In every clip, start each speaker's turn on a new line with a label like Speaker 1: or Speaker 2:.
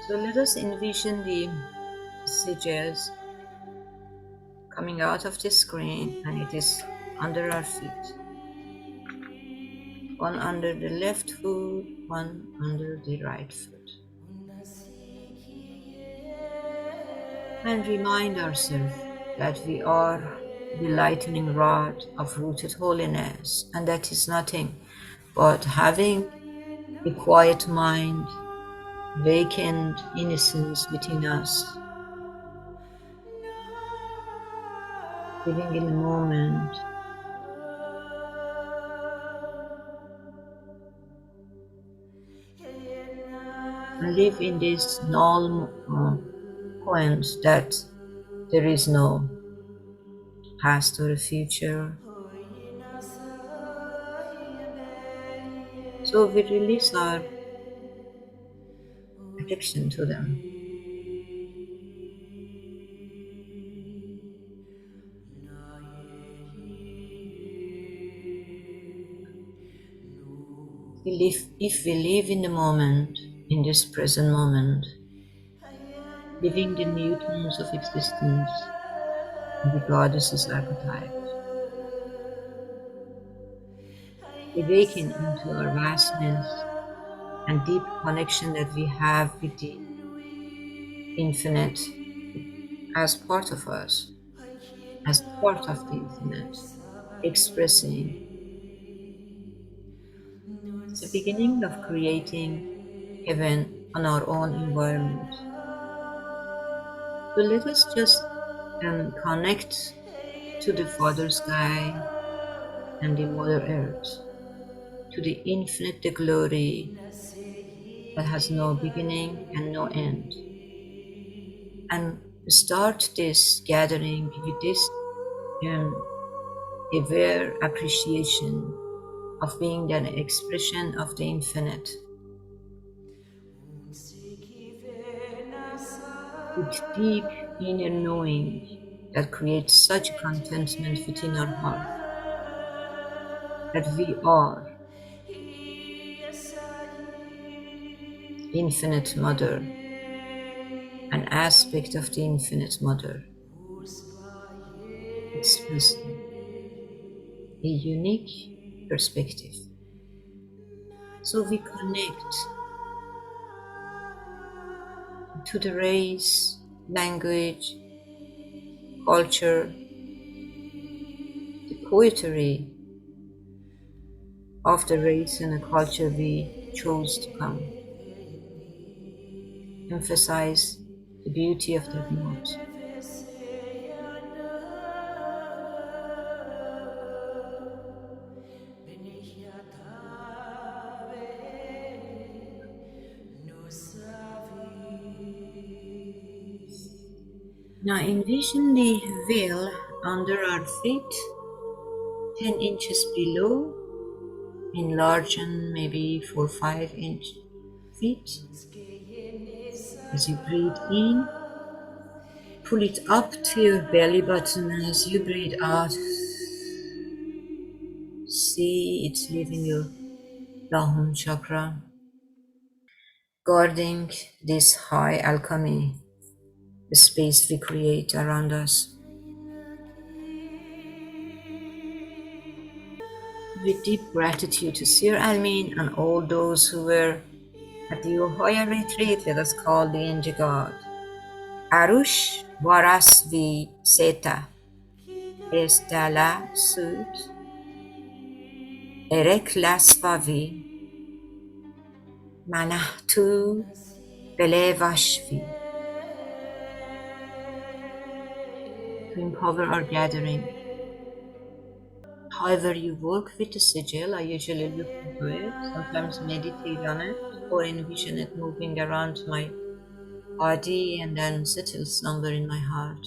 Speaker 1: So let us envision the sigils coming out of the screen, and it is under our feet. One under the left foot, one under the right foot. And remind ourselves that we are the lightning rod of rooted holiness, and that is nothing but having a quiet mind, vacant innocence within us, living in the moment, and live in this null point that there is no past or future. So we release our addiction to them. If we live in the moment, in this present moment, living the new tones of existence, the goddess's archetype, awaken into our vastness and deep connection that we have with the infinite as part of us, as part of the infinite, expressing the beginning of creating heaven on our own environment. So let us just connect to the Father Sky and the Mother Earth, to the infinite, the glory that has no beginning and no end. And start this gathering with this aware appreciation of being an expression of the infinite, with deep inner knowing that creates such contentment within our heart, that we are infinite mother, an aspect of the infinite mother, expressing a unique perspective. So we connect to the race, language, culture, the poetry of the race and the culture we chose to come. Emphasize the beauty of that note. Now envision the veil under our feet, 10 inches below, enlarging maybe 4 or 5 inch feet. As you breathe in, pull it up to your belly button. As you breathe out, see it's leaving your Lahum chakra, guarding this high alchemy, the space we create around us. With deep gratitude to Sir Almin and all those who were at the Ohio retreat, let us call the angel God. Arush Varasvi Seta Estala Sut Ereklasvavi Manahtu Belevashvi. To empower our gathering. However you work with the sigil, I usually look into it, sometimes meditate on it, or envision it moving around my body and then settles somewhere in my heart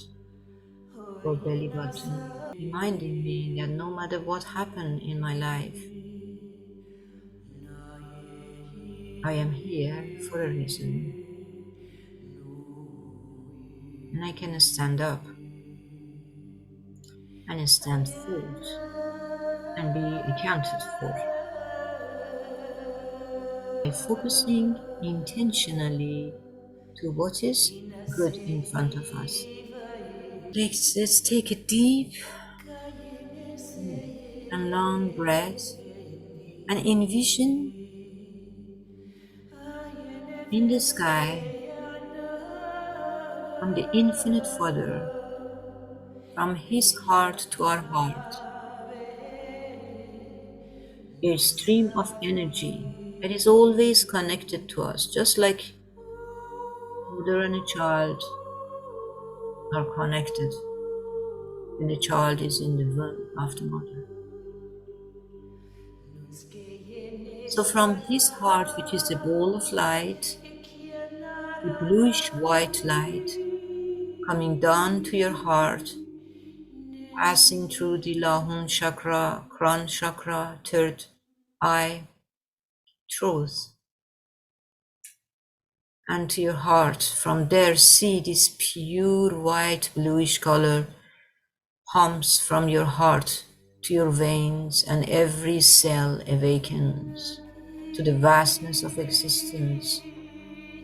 Speaker 1: or belly button, reminding me that no matter what happened in my life, I am here for a reason, and I can stand up and stand forth and be accounted for. By focusing intentionally to what is good in front of us. Let's take a deep and long breath and envision in the sky from the infinite Father, from His heart to our heart, a stream of energy that is always connected to us, just like mother and a child are connected when the child is in the womb of the mother. So from His heart, which is the ball of light, the bluish white light coming down to your heart, passing through the Lahun chakra, crown chakra, third eye, truth, and to your heart. From there, see this pure white bluish color pumps from your heart to your veins, and every cell awakens to the vastness of existence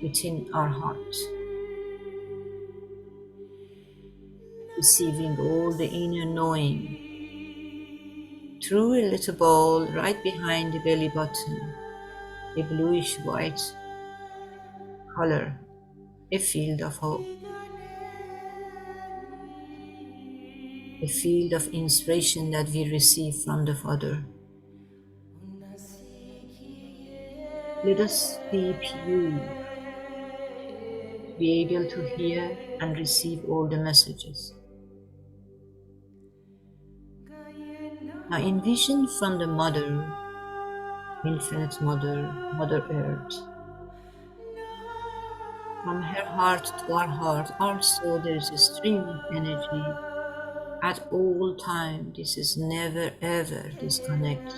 Speaker 1: within our heart, receiving all the inner knowing through a little ball right behind the belly button, a bluish white color, a field of hope, a field of inspiration that we receive from the Father. Let us be pure, to be able to hear and receive all the messages. Now envision from the Mother, Infinite Mother, Mother Earth, from her heart to our heart, also there is a stream of energy at all time. This is never ever disconnects.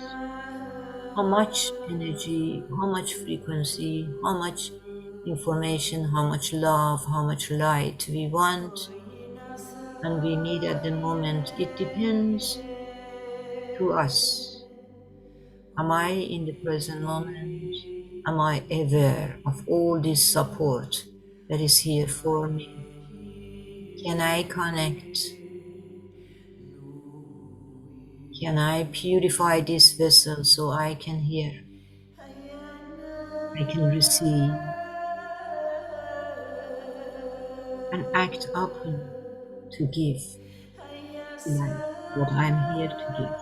Speaker 1: How much energy, how much frequency, how much information, how much love, how much light we want and we need at the moment, it depends to us. Am I in the present moment? Am I aware of all this support that is here for me? Can I connect? Can I purify this vessel so I can hear? I can receive and act upon to give to life what I am here to give.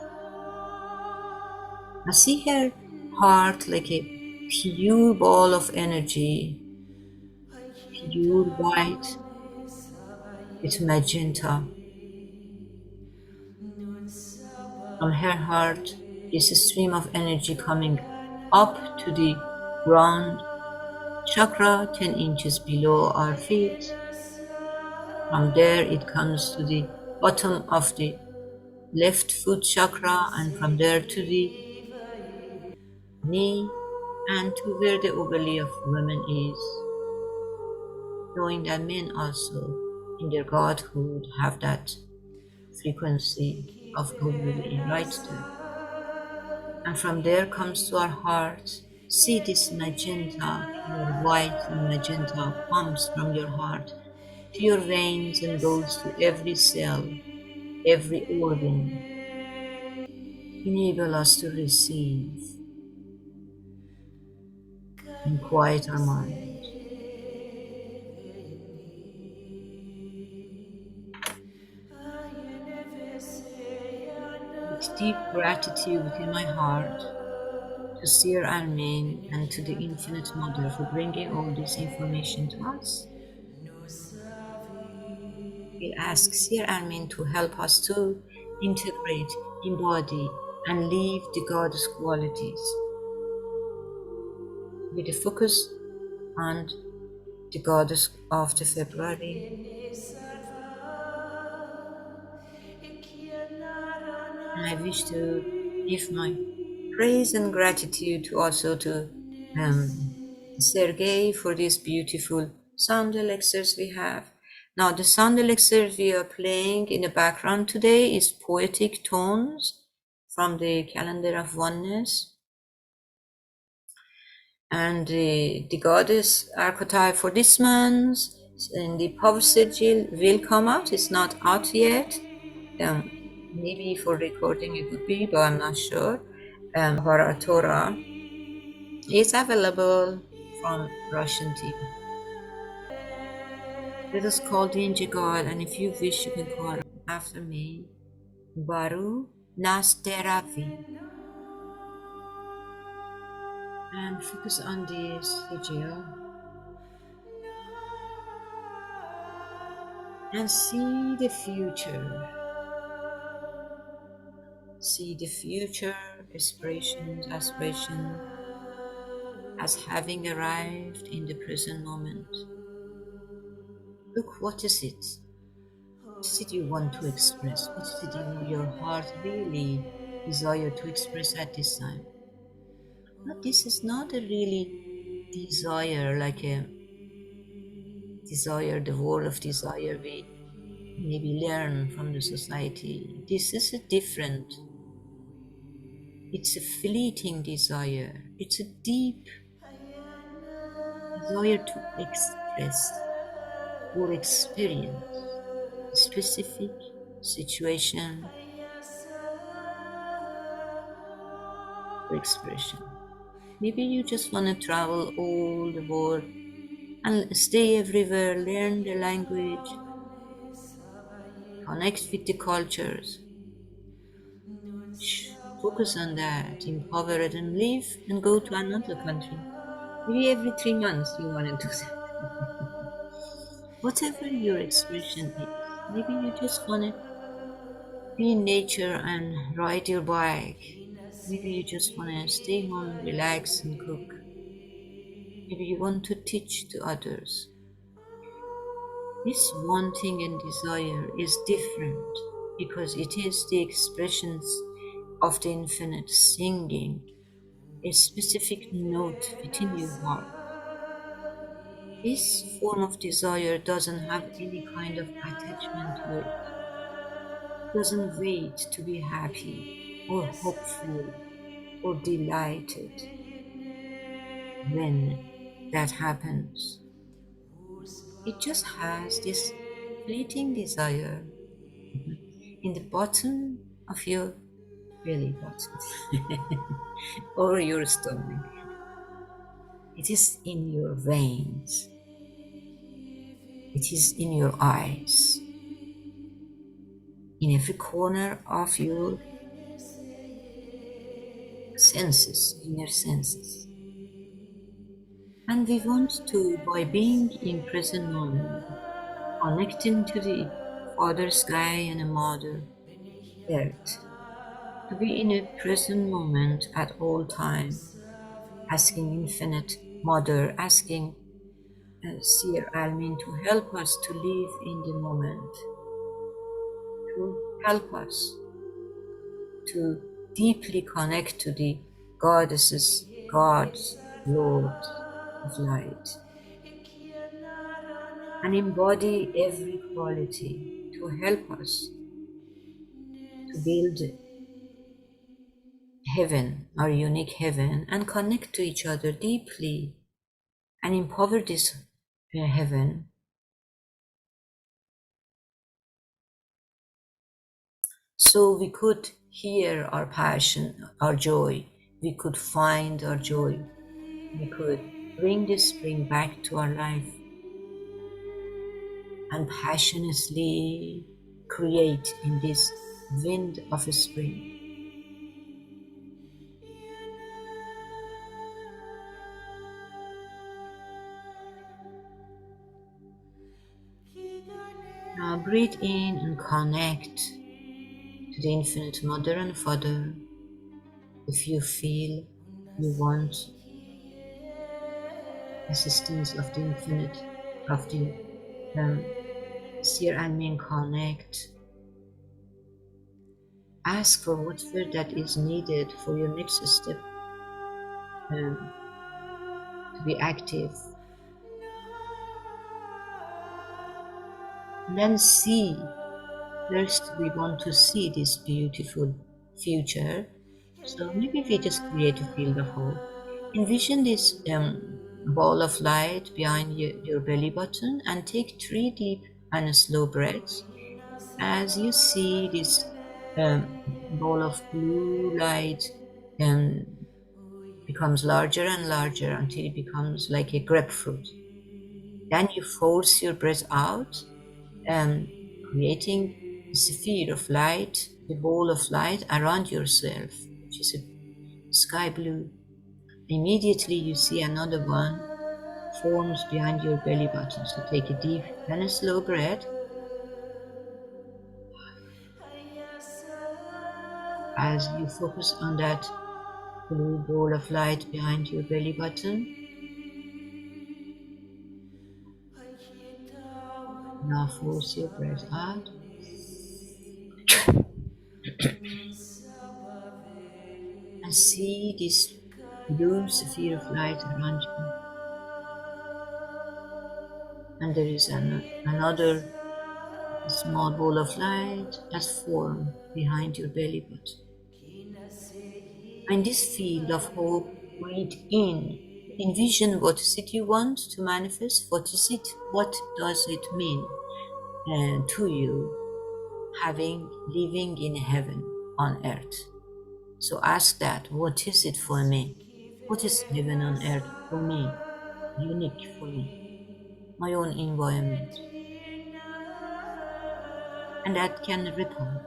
Speaker 1: I see her heart like a pure ball of energy, pure white with magenta. From her heart is a stream of energy coming up to the ground chakra, 10 inches below our feet. From there it comes to the bottom of the left foot chakra, and from there to the knee and to where the ovary of women is, knowing that men also in their godhood have that frequency of ovary right there. And from there comes to our heart. See this magenta, pure white and magenta pumps from your heart to your veins and goes to every cell, every organ. Enable us to receive and quiet our mind. With deep gratitude within my heart to Sir Armin and to the Infinite Mother for bringing all this information to us, we'll ask Sir Armin to help us to integrate, embody, and live the Goddess qualities with a focus on the Goddess of the February. And I wish to give my praise and gratitude to also to Sergey for these beautiful sound elixirs we have. Now the sound elixirs we are playing in the background today is poetic tones from the calendar of oneness. And the goddess archetype for this month in the Power Sigil will come out. It's not out yet. Maybe for recording it would be, but I'm not sure. Aparatura is available from Russian team. Let us call the angel god, and if you wish, you can call after me. Baru Nasteravi. And focus on this sigil and see the future. See the future aspirations, aspiration as having arrived in the present moment. Look, what is it? What is it you want to express? What is it your heart really desire to express at this time? But this is not a really desire, like a desire, the world of desire we maybe learn from the society. This is a different, it's a fleeting desire. It's a deep desire to express or experience a specific situation or expression. Maybe you just want to travel all the world and stay everywhere, learn the language, connect with the cultures. Focus on that, empower it, and leave and go to another country. Maybe every 3 months you want to do that. Whatever your expression is, maybe you just want to be in nature and ride your bike. Maybe you just want to stay home, relax, and cook. Maybe you want to teach to others. This wanting and desire is different because it is the expressions of the infinite singing a specific note within your heart. This form of desire doesn't have any kind of attachment to it, doesn't wait to be happy or hopeful or delighted when that happens. It just has this fleeting desire in the bottom of your belly button or your stomach. It is in your veins. It is in your eyes, in every corner of your senses, inner senses. And we want to, by being in present moment, connecting to the Father Sky and the Mother Earth, to be in a present moment at all time, asking Infinite Mother, asking Seer Almin to help us to live in the moment, to help us to deeply connect to the goddesses, gods, lords of light, and embody every quality to help us to build heaven, our unique heaven, and connect to each other deeply and empower this heaven so we could hear our passion, our joy, we could find our joy, we could bring this spring back to our life and passionately create in this wind of a spring. Now breathe in and connect to the Infinite Mother and Father. If you feel you want assistance of the Infinite, of the Seer and Mean Connect, ask for whatever that is needed for your next step to be active. And then see. First, we want to see this beautiful future. So maybe we just create a field of hope. Envision this ball of light behind your belly button and take 3 deep and slow breaths as you see this ball of blue light um, becomes larger and larger until it becomes like a grapefruit. Then you force your breath out, creating a sphere of light, a ball of light around yourself, which is a sky blue. Immediately you see another one forms behind your belly button. So take a deep and a slow breath as you focus on that blue ball of light behind your belly button. Now force your breath out and see this blue sphere of light around you. And there is another small ball of light that forms behind your belly button. In this field of hope, breathe in. Envision what is it you want to manifest? What is it? What does it mean to you living in heaven on earth? So ask that, what is it for me? What is heaven on earth for me? Unique for me, my own environment. And that can ripple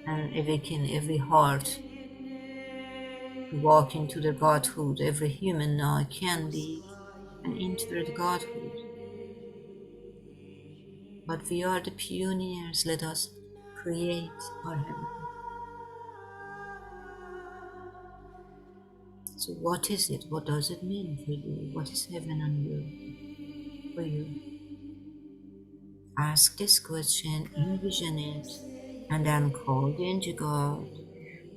Speaker 1: and awaken every heart to walk into the Godhood. Every human now can live and enter the Godhood. But we are the pioneers. Let us create our heaven. So what is it? What does it mean for you? What is heaven on you for you? Ask this question, envision it, and then call the angel God.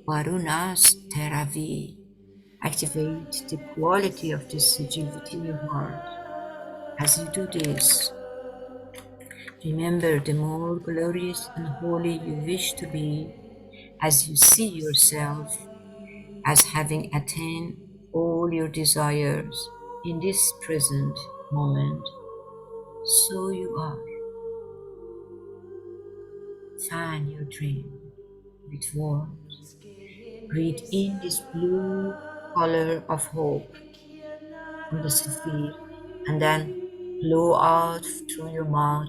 Speaker 1: Varunas Teravi. Activate the quality of this sigil within your heart. As you do this, remember the more glorious and holy you wish to be, as you see yourself as having attained all your desires in this present moment, so you are. Fan your dream with warmth. Breathe in this blue color of hope from the sphere, and then blow out through your mouth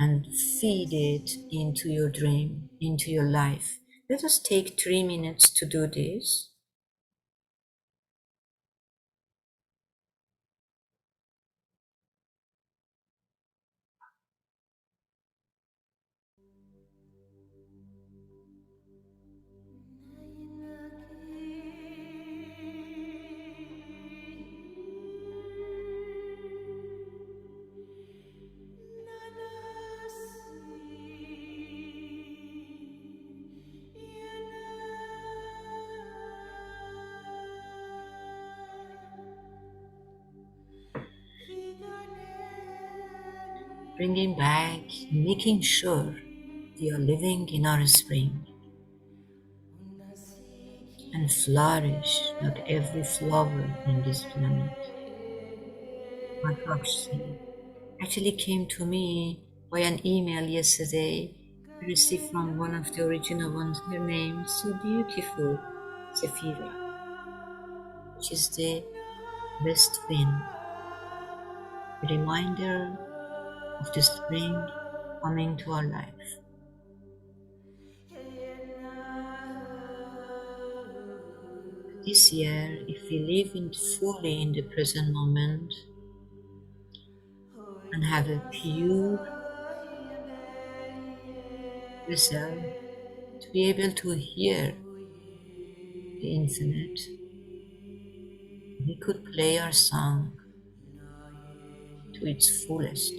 Speaker 1: and feed it into your dream, into your life. Let us take 3 minutes to do this. Bringing back, making sure we are living in our spring and flourish like every flower in this planet. My prophecy actually came to me by an email yesterday I received from one of the original ones. Her name is so beautiful, Sephira, which is the west wind, a reminder of the spring coming to our life. This year, if we live fully in the present moment and have a pure vessel to be able to hear the infinite, we could play our song to its fullest.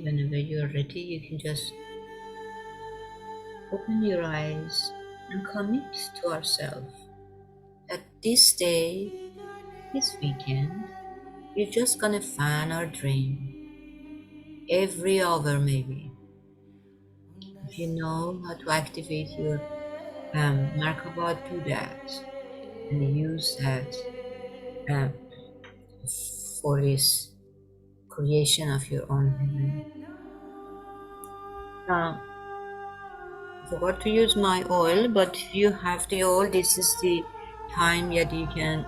Speaker 1: Whenever you're ready, you can just open your eyes and commit to ourselves that this day, this weekend, we're just gonna fan our dream every hour, maybe. If you know how to activate your Merkaba, do that and use that um, for this creation of your own heaven. Now, I forgot to use my oil, but if you have the oil, this is the time that you can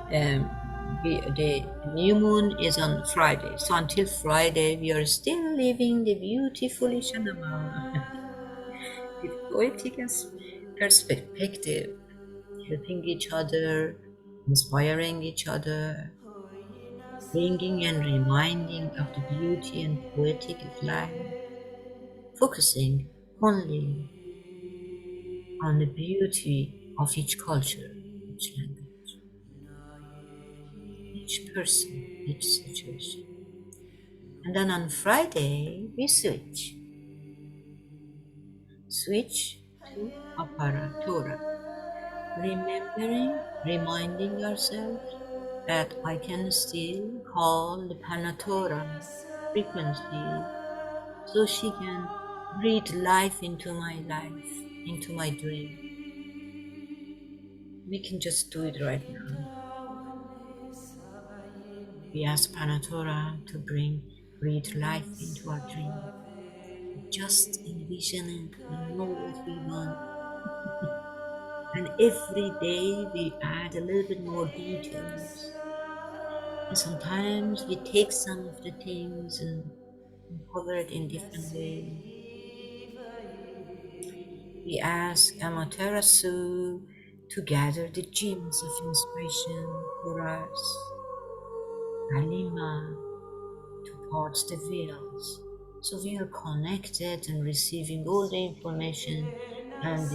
Speaker 1: be. The new moon is on Friday, so until Friday we are still living the beautiful Ishanama with poetic perspective, helping each other, inspiring each other, bringing and reminding of the beauty and poetic of life, focusing only on the beauty of each culture, each language, each person, each situation. And then on Friday, we switch to Aparatura, reminding ourselves that I can still call the Panatura frequency so she can breathe life into my life, into my dream. We can just do it right now. We ask Panatura to breathe life into our dream. Just envision it. We know what we want. And every day we add a little bit more details. And sometimes we take some of the things and cover it in different ways. We ask Amaterasu to gather the gems of inspiration for us. Alima to part the veils. So we are connected and receiving all the information and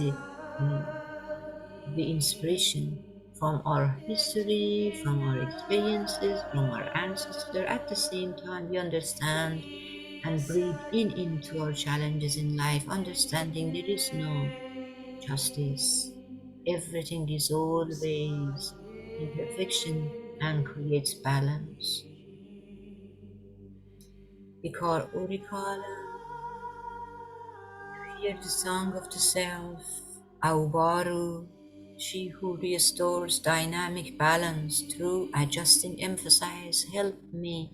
Speaker 1: the inspiration from our history, from our experiences, from our ancestors. At the same time, we understand and breathe in into our challenges in life, understanding there is no justice. Everything is always imperfection and creates balance. Bikar Urikala, hear the song of the self. Aubaru, she who restores dynamic balance through adjusting emphasis, help me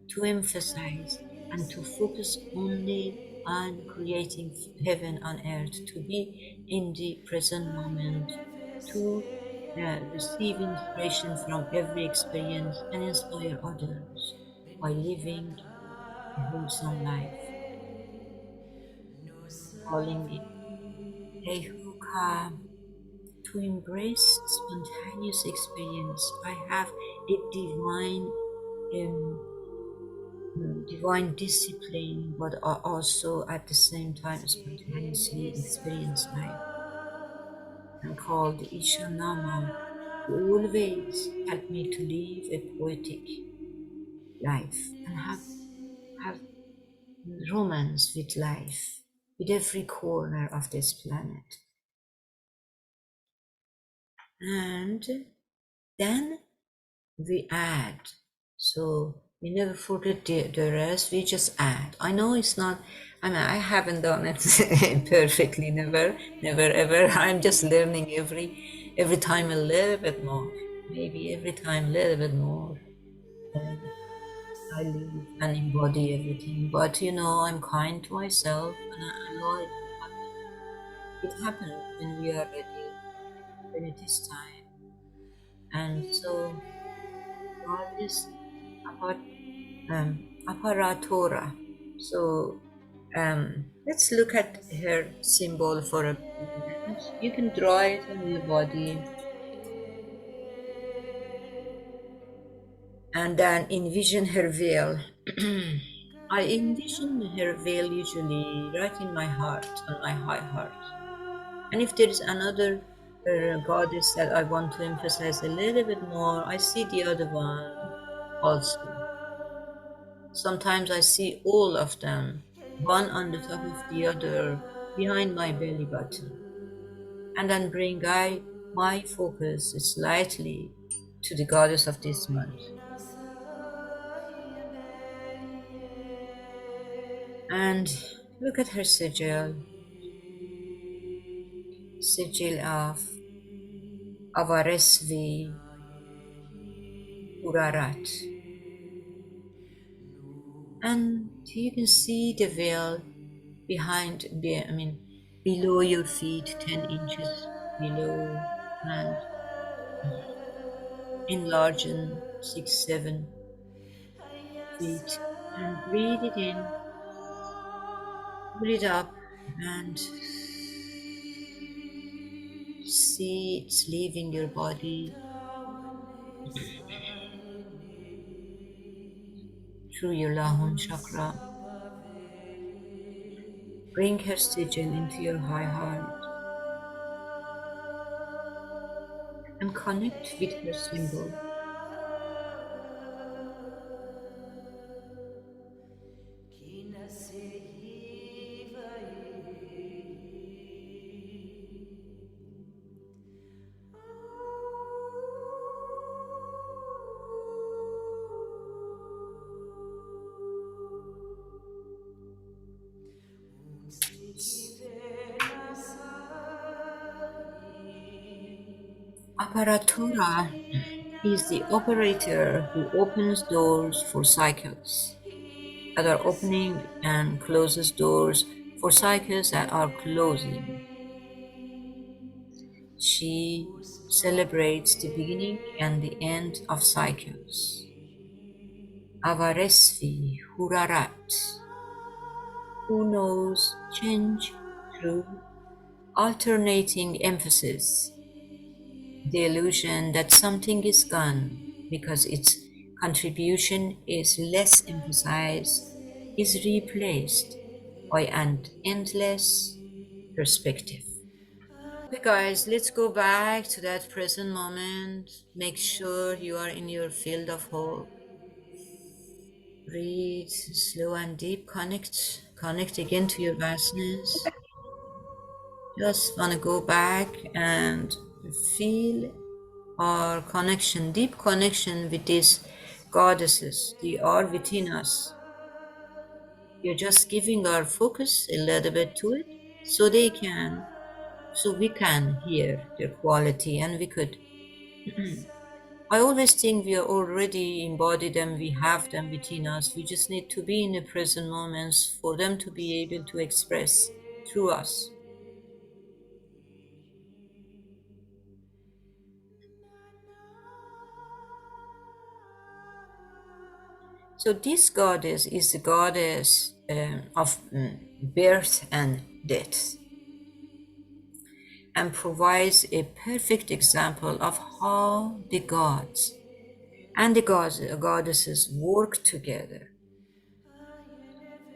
Speaker 1: to emphasize and to focus only on creating heaven on earth, to be in the present moment, to receive inspiration from every experience and inspire others by living a wholesome life, calling it Heihuka, to embrace spontaneous experience. I have a um, divine discipline, but are also at the same time spontaneously experience life. I'm called Ishanama to always help me to live a poetic life and have romance with life, with every corner of this planet. And then we add. So we never forget the rest, we just add. I know it's not, I mean, I haven't done it perfectly, never ever. I'm just learning every time a little bit more, maybe every time a little bit more. I live and embody everything, but I'm kind to myself and I know it happens when we are ready, when it is time. And so God is about Aparatura. So let's look at her symbol for a minute. You can draw it on your body and then envision her veil. I envision her veil usually right in my heart, on my high heart. And if there is another goddess that I want to emphasize a little bit more, I see the other one also. Sometimes I see all of them one on the top of the other behind my belly button, and then bring my focus slightly to the goddess of this month. And look at her sigil of Avaresvi Urarat. And you can see the veil below your feet, 10 inches below, and enlarging 6, 7 feet. And breathe it in, breathe up, and see it's leaving your body through your Lahun chakra. Bring her sigil into your high heart and connect with her symbol. Aparatura is the operator who opens doors for cycles that are opening and closes doors for cycles that are closing. She celebrates the beginning and the end of cycles. Avaresvi Hurarat, who knows change through alternating emphasis, the illusion that something is gone because its contribution is less emphasized, is replaced by an endless perspective. Okay, guys, let's go back to that present moment. Make sure you are in your field of hope. Breathe slow and deep. Connect again to your vastness. Just want to go back and feel our connection, deep connection with these goddesses. They are within us. We're just giving our focus a little bit to it so we can hear their quality and we could. I always think we are already embodied them, we have them within us. We just need to be in the present moments for them to be able to express through us. So this goddess is the goddess of birth and death, and provides a perfect example of how the gods and the goddesses work together.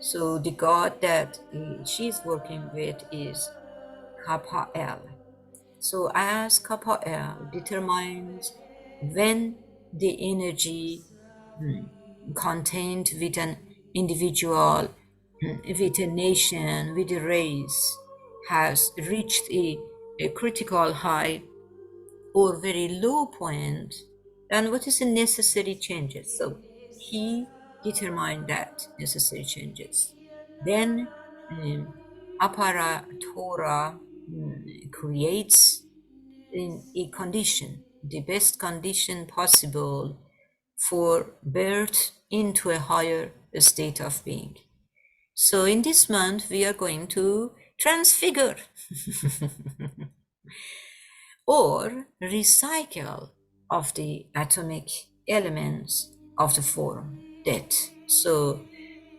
Speaker 1: So the god that she's working with is Kappa El. So as Kappa El determines when the energy contained with an individual, with a nation, with a race, has reached a critical high or very low point, then what is the necessary changes? So he determined that necessary changes. Then Apara-tura creates in a condition, the best condition possible for birth into a higher state of being. So in this month, we are going to transfigure or recycle of the atomic elements of the form death. So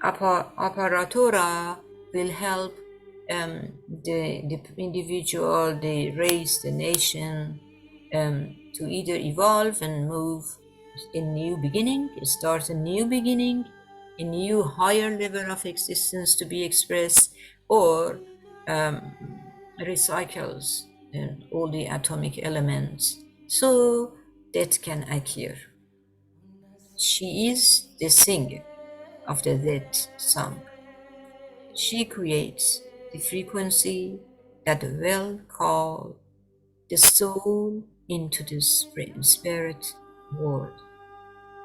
Speaker 1: Aparatura will help the individual, the race, the nation to either evolve and move a new beginning, start a new beginning, a new higher level of existence to be expressed, or recycles all the atomic elements so that can occur. She is the singer of the death song. She creates the frequency that will call the soul into the spirit world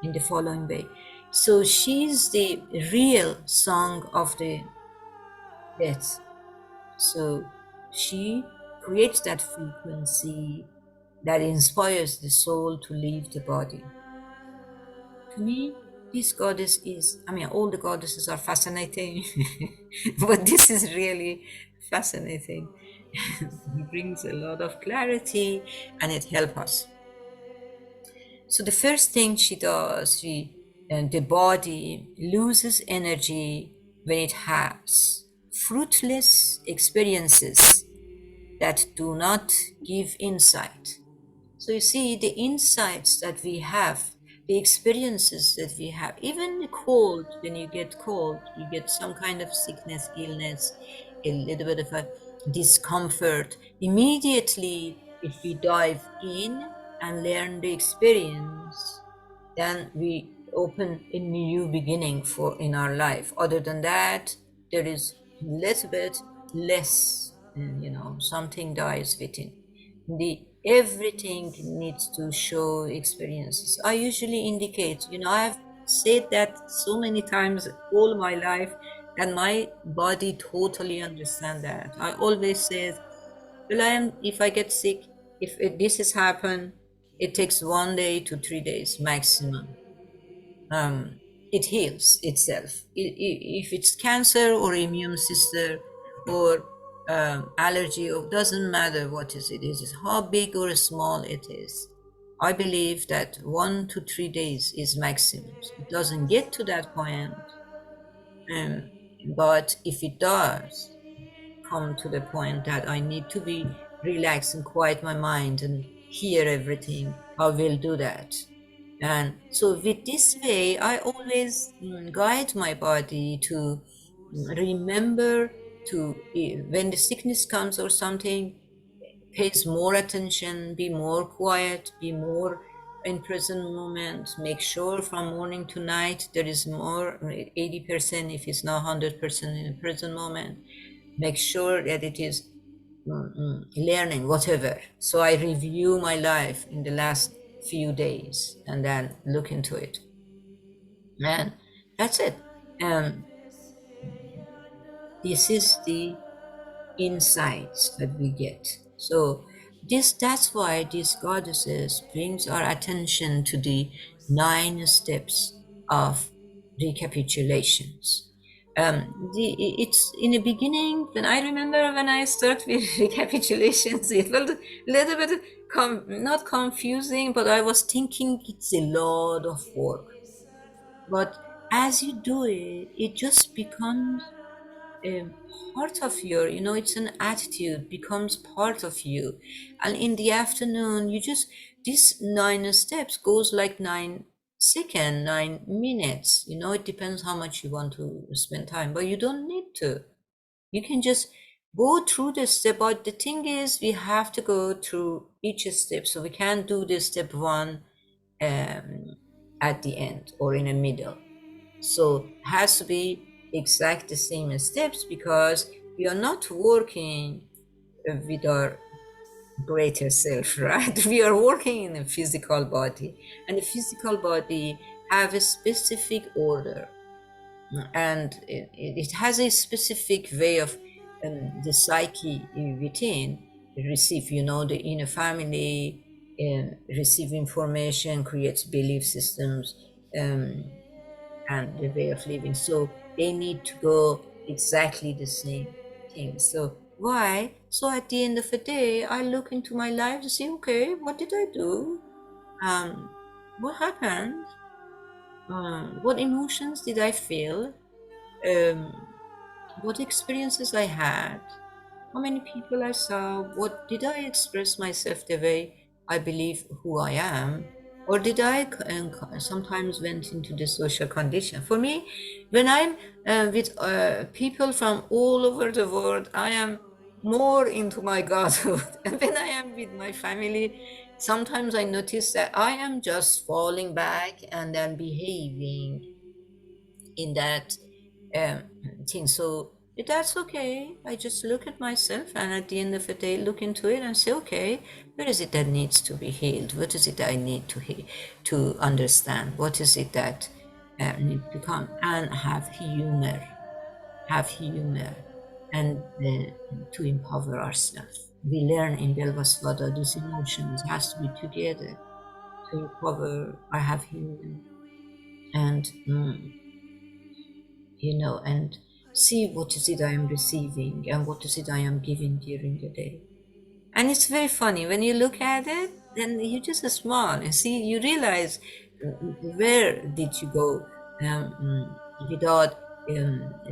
Speaker 1: in the following way. So she's the real song of the death. So she creates that frequency that inspires the soul to leave the body. To me, this goddess is, I mean, all the goddesses are fascinating, but this is really fascinating. It brings a lot of clarity and it helps us. So the first thing she does, the body loses energy when it has fruitless experiences that do not give insight. So you see, the insights that we have, the experiences that we have, even the cold, when you get cold, you get some kind of sickness, illness, a little bit of a discomfort. Immediately, if we dive in and learn the experience, then we open a new beginning for in our life. Other than that, there is a little bit less, something dies within. The everything needs to show experiences. I usually indicate, I've said that so many times all my life, and my body totally understand that. I always said, well, if I get sick, if this has happened, it takes 1 day to 3 days maximum. It heals itself. If it's cancer or immune system or allergy, or doesn't matter what it is, how big or small it is. I believe that 1 to 3 days is maximum. It doesn't get to that point, um, but if it does come to the point that I need to be relaxed and quiet my mind and hear everything, I will do that. And so, with this way, I always guide my body to remember to, when the sickness comes or something, pays more attention, be more quiet, be more in present moment, make sure from morning to night there is more 80% if it's not 100% in the present moment. Make sure that it is learning whatever. So I review my life in the last few days and then look into it. And that's it. Um, this is the insights that we get. So that's why these goddesses brings our attention to the 9 steps of recapitulations. It's in the beginning, when I remember when I started with recapitulations, it felt a little bit not confusing, but I was thinking it's a lot of work. But as you do it, it just becomes a part of it's an attitude, becomes part of you. And in the afternoon, these 9 steps goes like 9 seconds, 9 minutes. It depends how much you want to spend time, but you don't need to. You can just go through the step. But the thing is, we have to go through each step. So we can't do the step one at the end or in the middle. So it has to be exact the same steps, because we are not working with our greater self, right? We are working in a physical body, and the physical body have a specific order, and it has a specific way of the psyche within receive, the inner family, receive information, creates belief systems, um, and the way of living. So they need to go exactly the same thing. So why? So at the end of the day, I look into my life to see, okay, what did I do? What happened? What emotions did I feel? Um, what experiences I had? How many people I saw? What did I express myself the way I believe who I am? Or did I sometimes went into the social condition? For me, when I'm with people from all over the world, I am more into my godhood. And when I am with my family, sometimes I notice that I am just falling back and then behaving in that um, thing. So That's okay. I just look at myself and at the end of the day look into it and say, okay, where is it that needs to be healed? What is it that I need to to understand? What is it that needs to come? And have humor, and to empower ourselves. We learn in Belvasvada these emotions has to be together to recover. I have humor and and see what is it I am receiving and what is it I am giving during the day. And it's very funny when you look at it, then you just smile and see, you realize where did you go without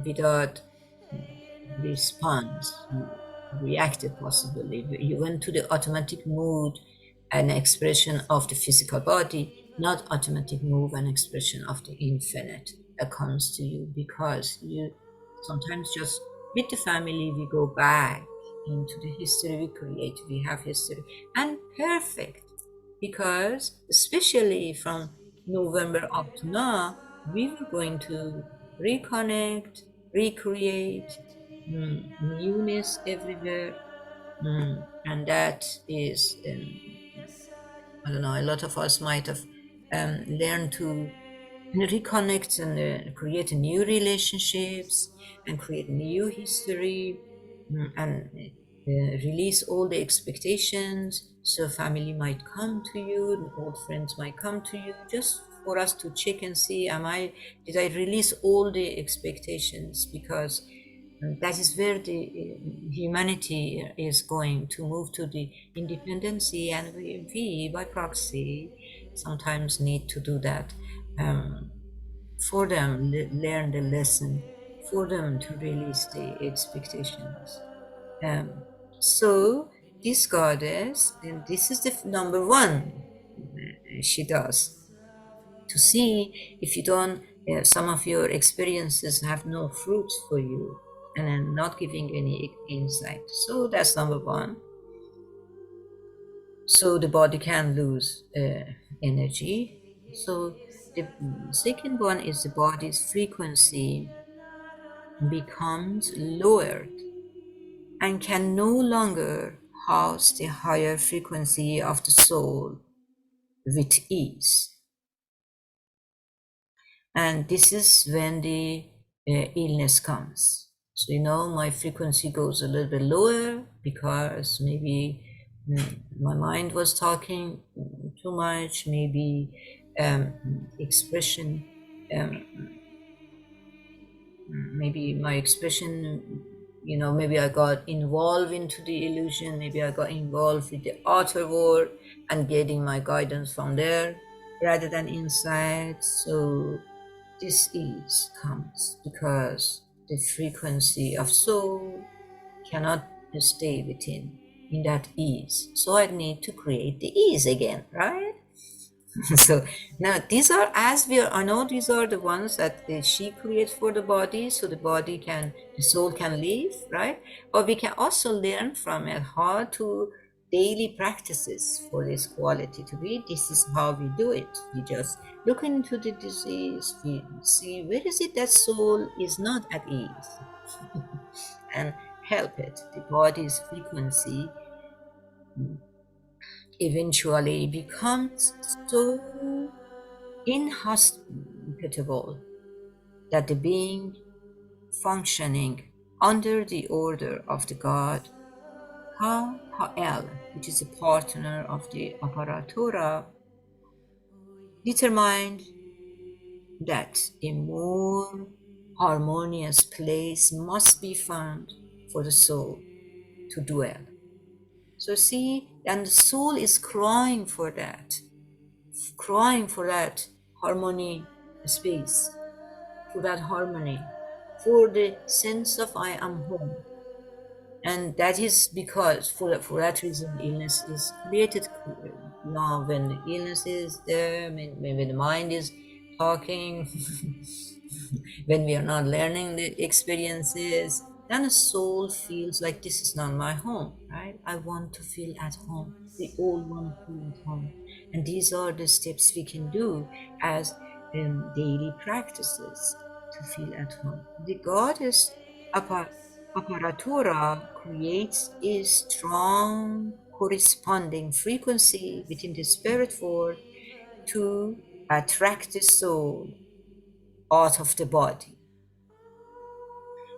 Speaker 1: without response. You reacted possibly. You went to the automatic mood and expression of the physical body, not automatic move and expression of the infinite that comes to you because you sometimes just with the family we go back into the history we create, we have history and perfect because especially from November up to now, we were going to reconnect, recreate, newness everywhere. And that is, I don't know, a lot of us might have learned to reconnect and create new relationships and create new history and release all the expectations. So family might come to you, and old friends might come to you, just for us to check and see, did I release all the expectations? Because that is where the humanity is going to move to the independency, and we by proxy sometimes need to do that um, for them, learn the lesson, for them to release the expectations. Um, so this goddess, and this is the number one she does to see if you don't, some of your experiences have no fruits for you and then not giving any insight. So that's number one. So the body can lose energy. So the second one is the body's frequency becomes lowered and can no longer house the higher frequency of the soul with ease. And this is when the illness comes. So my frequency goes a little bit lower because maybe my mind was talking too much, maybe expression, um, maybe my expression, maybe I got involved into the illusion, maybe I got involved with the outer world and getting my guidance from there rather than inside. So dis-ease comes because the frequency of soul cannot stay within in that ease. So I need to create the ease again, right? So now these are, as we are, I know these are the ones that she creates for the body, so the soul can live, right? But we can also learn from it how to daily practices for this quality to be. This is how we do it. We just look into the disease, we see where is it that soul is not at ease, and help it. The body's frequency eventually becomes so inhospitable that the being functioning under the order of the god Ha'el, which is a partner of the Aparatura, determined that a more harmonious place must be found for the soul to dwell. So see, and the soul is crying for that harmony space, for that harmony, for the sense of I am home. And that is because for that reason, illness is created. Now, when the illness is there, when the mind is talking, when we are not learning the experiences, then the soul feels like this is not my home, right? I want to feel at home. We all want to feel at home. And these are the steps we can do as daily practices to feel at home. The goddess Apa- Aparatura creates a strong corresponding frequency within the spirit world to attract the soul out of the body.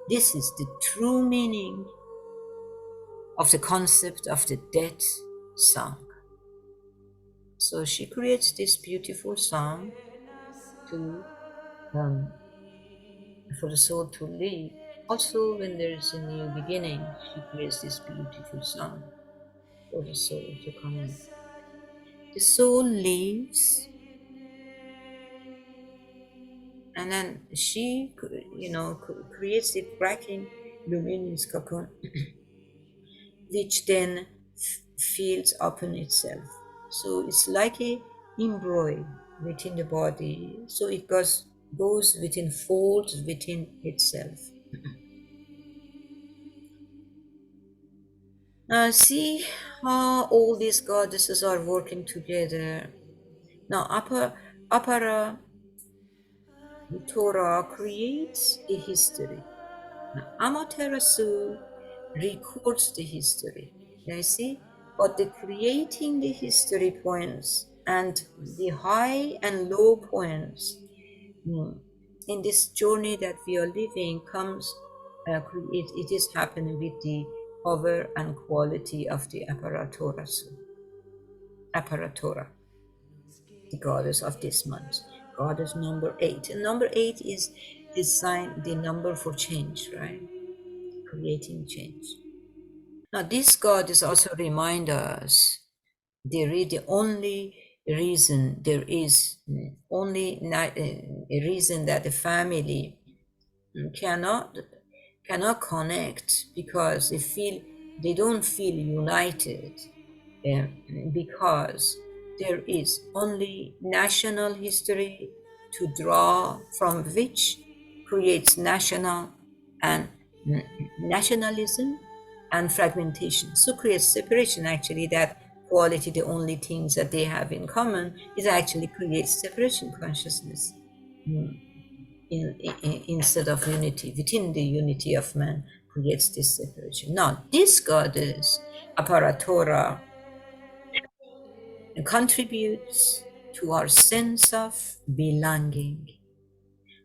Speaker 1: This is the true meaning of the concept of the death song. So she creates this beautiful song to um, for the soul to live. Also, when there is a new beginning, she creates this beautiful song for the soul to come in. The soul lives, and then she, creates the cracking, luminous cocoon, which then fills upon itself. So it's like a embroil within the body. So it goes within folds within itself. Now see how all these goddesses are working together. Now Apara Torah creates a history. Now Amaterasu records the history. You see? But the creating the history points and the high and low points in this journey that we are living it is happening with the power and quality of the Aparatura, the goddess of this month, goddess number 8. And number 8 is the number for change, right? Creating change. Now, this goddess also reminds us the only reason there is a reason that the family cannot connect because they don't feel united, um, because there is only national history to draw from, which creates nationalism and fragmentation. So creates separation. Actually, that quality, the only things that they have in common, is actually creates separation consciousness. Instead of unity, within the unity of man, creates this separation. Now, this goddess, Aparatura, contributes to our sense of belonging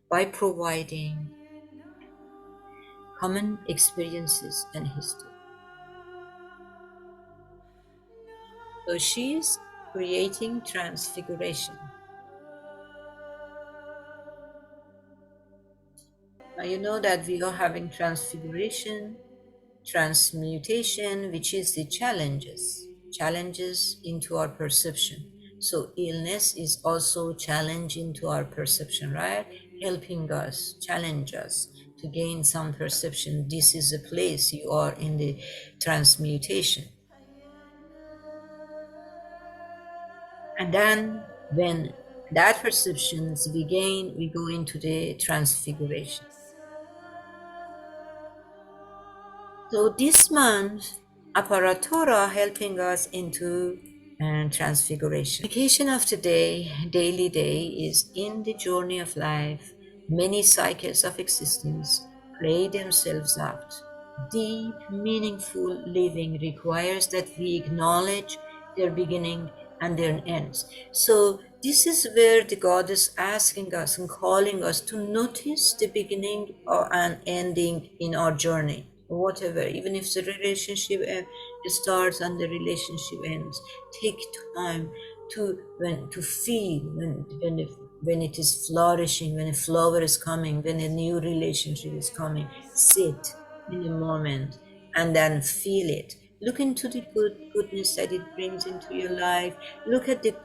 Speaker 1: by providing common experiences and history. So she's creating transfiguration. Now you know that we are having transfiguration, transmutation, which is the challenges into our perception. So illness is also challenging to our perception, right? Helping us, challenge us to gain some perception. This is a place you are in the transmutation. And then when that perceptions we gain, we go into the transfiguration. So this month, Aparatura helping us into transfiguration. Application of today, daily day, is in the journey of life. Many cycles of existence play themselves out. Deep, meaningful living requires that we acknowledge their beginning and their ends. So this is where the God is asking us and calling us to notice the beginning and ending in our journey, whatever, even if the relationship starts and the relationship ends. Take time to feel when it is flourishing, when a flower is coming, when a new relationship is coming. Sit in the moment and then feel it. Look into the goodness that it brings into your life. Look at the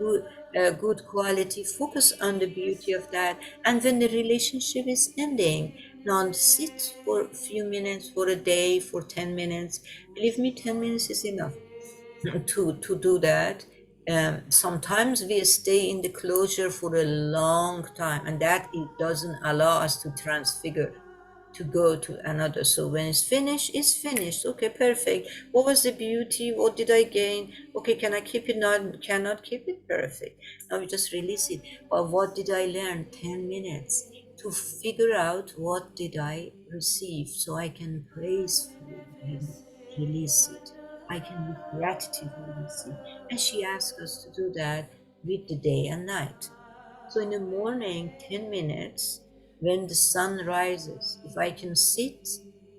Speaker 1: good quality. Focus on the beauty of that. And when the relationship is ending, now sit for a few minutes, for a day, for 10 minutes. Believe me, 10 minutes is enough to do that. Sometimes we stay in the closure for a long time, and that it doesn't allow us to transfigure, to go to another. So when it's finished, it's finished. Okay, perfect. What was the beauty? What did I gain? Okay, can I keep it? Not cannot keep it. Perfect. Now we just release it. But what did I learn? 10 minutes. to figure out what did I receive so I can praisefully release it. I can with gratitude release it. And she asked us to do that with the day and night. So in the morning, 10 minutes, when the sun rises, if I can sit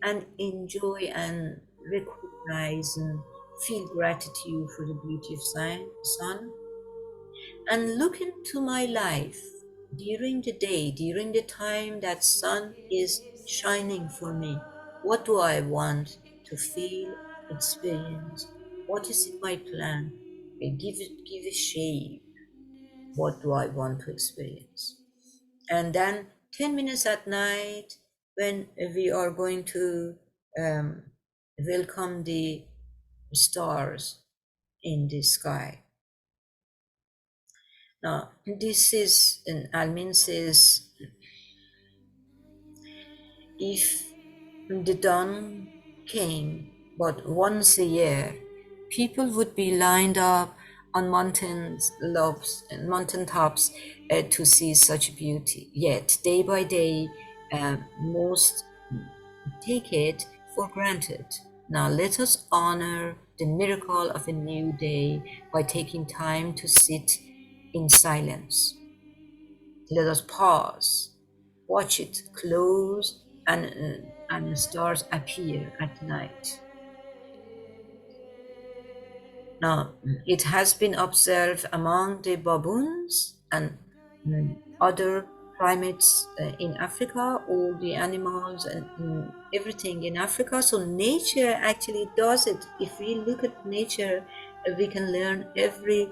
Speaker 1: and enjoy and recognize and feel gratitude for the beauty of sun, and look into my life during the day, during the time that sun is shining for me. What do I want to feel, experience? What is in my plan? Give a shape. What do I want to experience? And then 10 minutes at night when we are going to um, welcome the stars in the sky. Now, this is, and Almin says, if the dawn came but once a year, people would be lined up on mountain tops to see such beauty. Yet, day by day, most take it for granted. Now, let us honor the miracle of a new day by taking time to sit in silence. Let us pause, watch it close, and the stars appear at night. Now, it has been observed among the baboons and other primates in Africa, all the animals and everything in Africa. So nature actually does it. If we look at nature, we can learn every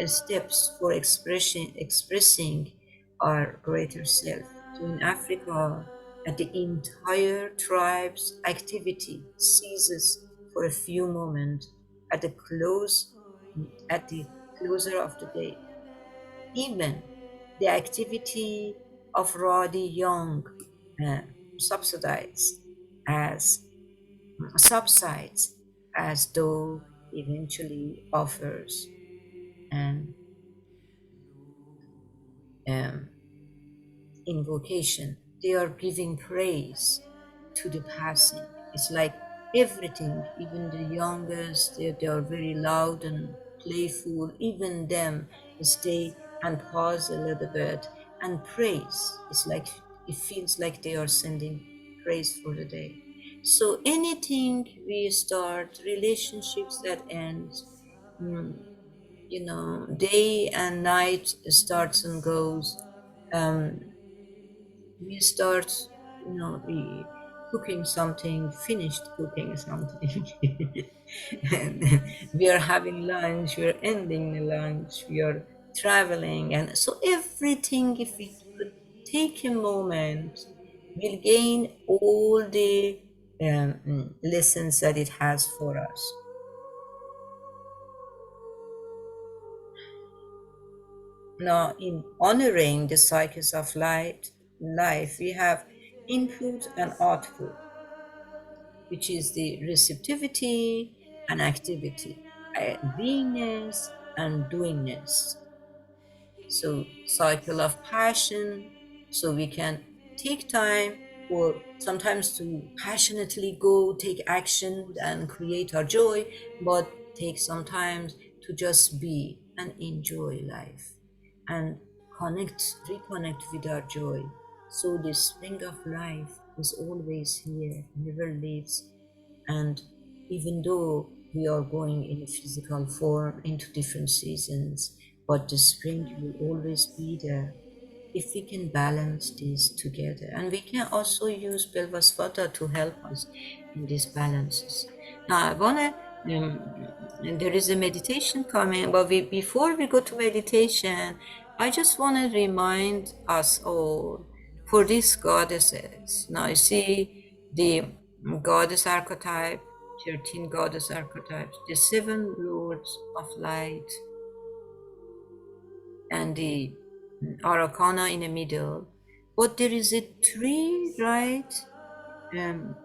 Speaker 1: steps for expressing our greater self. So in Africa, at the entire tribe's activity ceases for a few moments at the close at the closer of the day. Even the activity of Roddy Young uh, subsides as subsides as though eventually offers an um, invocation. They are giving praise to the passing. It's like everything, even the youngest, they are very loud and playful. Even them stay and pause a little bit and praise. It's like it feels like they are sending praise for the day. So anything we start, relationships that ends, mm, day and night starts and goes. Um, we start, we cooking something, finished cooking something, and then we are having lunch, we are ending the lunch, we are traveling, and so everything, if we could take a moment, we'll gain all the lessons that it has for us. Now, in honoring the cycles of life, we have input and output, which is the receptivity and activity, beingness and doingness. So cycle of passion, so we can take time or sometimes to passionately go take action and create our joy, but take some time to just be and enjoy life and reconnect with our joy. So the spring of life is always here, never leaves. And even though we are going in a physical form into different seasons, but the spring will always be there if we can balance these together. And we can also use Belvasvata to help us in these balances. Now, I want to, there is a meditation coming, but before we go to meditation, I just want to remind us all for these goddesses. Now, you see the goddess archetype, 13 goddess archetypes, the 7 lords of light, and the Aracana in the middle. But there is a 3, right? Um,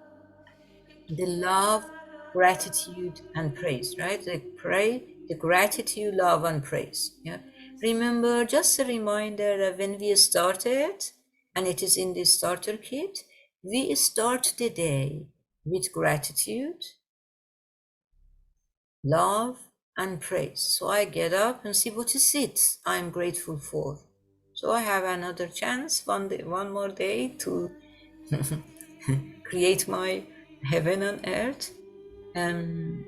Speaker 1: the love, gratitude, and praise, right? The gratitude, love, and praise. Yeah. Remember, just a reminder that when we started and it is in the starter kit. We start the day with gratitude, love, and praise. So I get up and see what is it I'm grateful for. So I have another chance, one more day to create my heaven on earth. And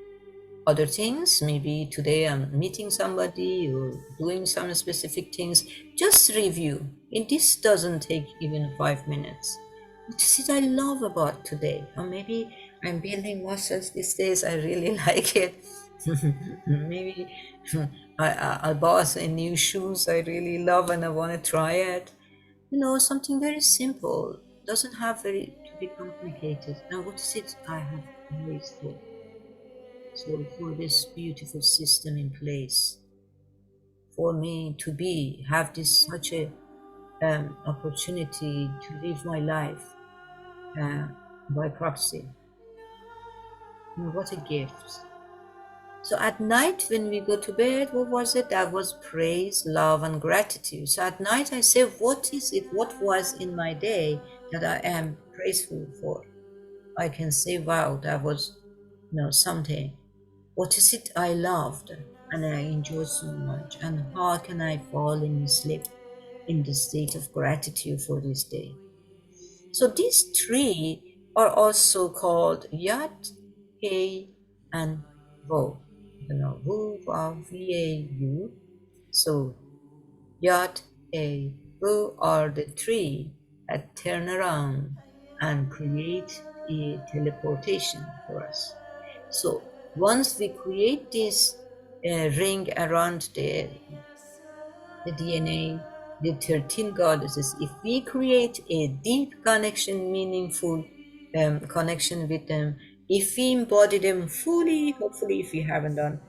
Speaker 1: other things, maybe today I'm meeting somebody or doing some specific things, just review. And this doesn't take even 5 minutes. What is it I love about today? Or maybe I'm building muscles these days, I really like it. Maybe I bought a new shoes I really love and I want to try it. Something very simple, doesn't have very to be complicated. And what is it I have always for? So for this beautiful system in place, for me to be have this such a opportunity to live my life uh, by proxy. What a gift! So at night when we go to bed, what was it? That was praise, love, and gratitude. So at night I say, what is it? What was in my day that I am praiseful for? I can say, wow, that was something. What is it I loved and I enjoyed so much? And how can I fall in sleep in the state of gratitude for this day? So these three are also called Yat, He, and Vo. Wu, Wa, V-A-U. So Yat, He, Vo are the three that turn around and create a teleportation for us. So once we create this ring around the DNA, the 13 goddesses, if we create a deep connection, meaningful connection with them, if we embody them fully, hopefully, if we haven't done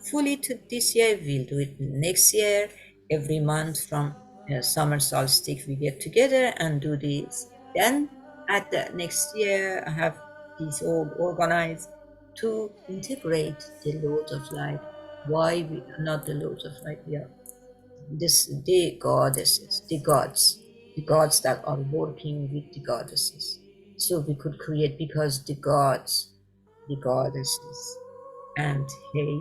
Speaker 1: fully to this year, we'll do it next year. Every month from summer solstice, we get together and do this. Then at the next year, I have these all organized to integrate the Lord of Light. Why we not the Lord of Light? Yeah, this the goddesses, the gods that are working with the goddesses. So we could create because the gods, the goddesses, and Hey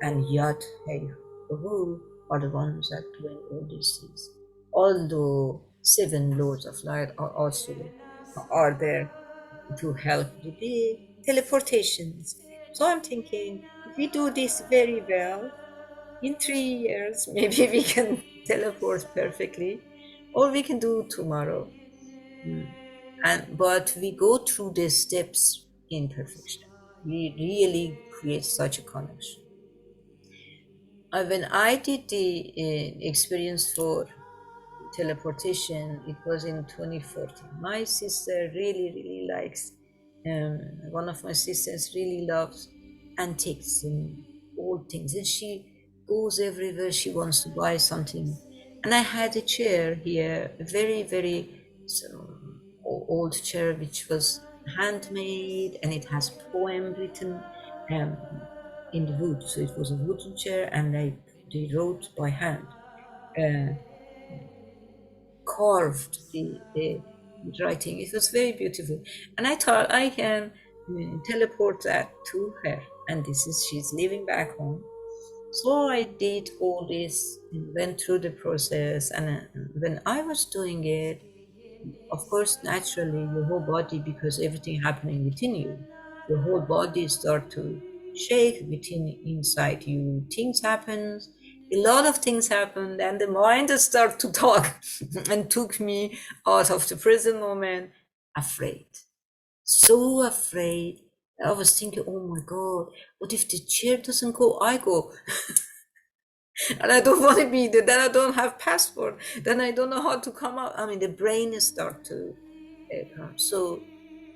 Speaker 1: and Yat Hey Hu are the ones that doing all these things. Although seven lords of light are also are there to help with the teleportations. So I'm thinking if we do this very well, in 3 years, maybe we can teleport perfectly, or we can do tomorrow. Mm. And but we go through the steps in perfection. We really create such a connection. When I did the experience for teleportation, it was in 2014. My sister really, really likes, one of my sisters really loves antiques and old things, and she goes everywhere she wants to buy something. And I had a chair here, a very, very old chair, which was handmade, and it has poem written um, in the wood. So it was a wooden chair, and they wrote by hand. Uh, Carved the writing. It was very beautiful. And I thought I can teleport that to her. And this is, she's living back home. So I did all this and went through the process. And when I was doing it, of course, naturally, your whole body, because everything happening within you, your whole body start to shake within inside you. Things happen, a lot of things happened, and the mind start to talk, and took me out of the present moment, afraid, so afraid. I was thinking, oh my God, what if the chair doesn't go? I go, and I don't want to be there. Then I don't have passport. Then I don't know how to come out. I mean, the brain start to come. So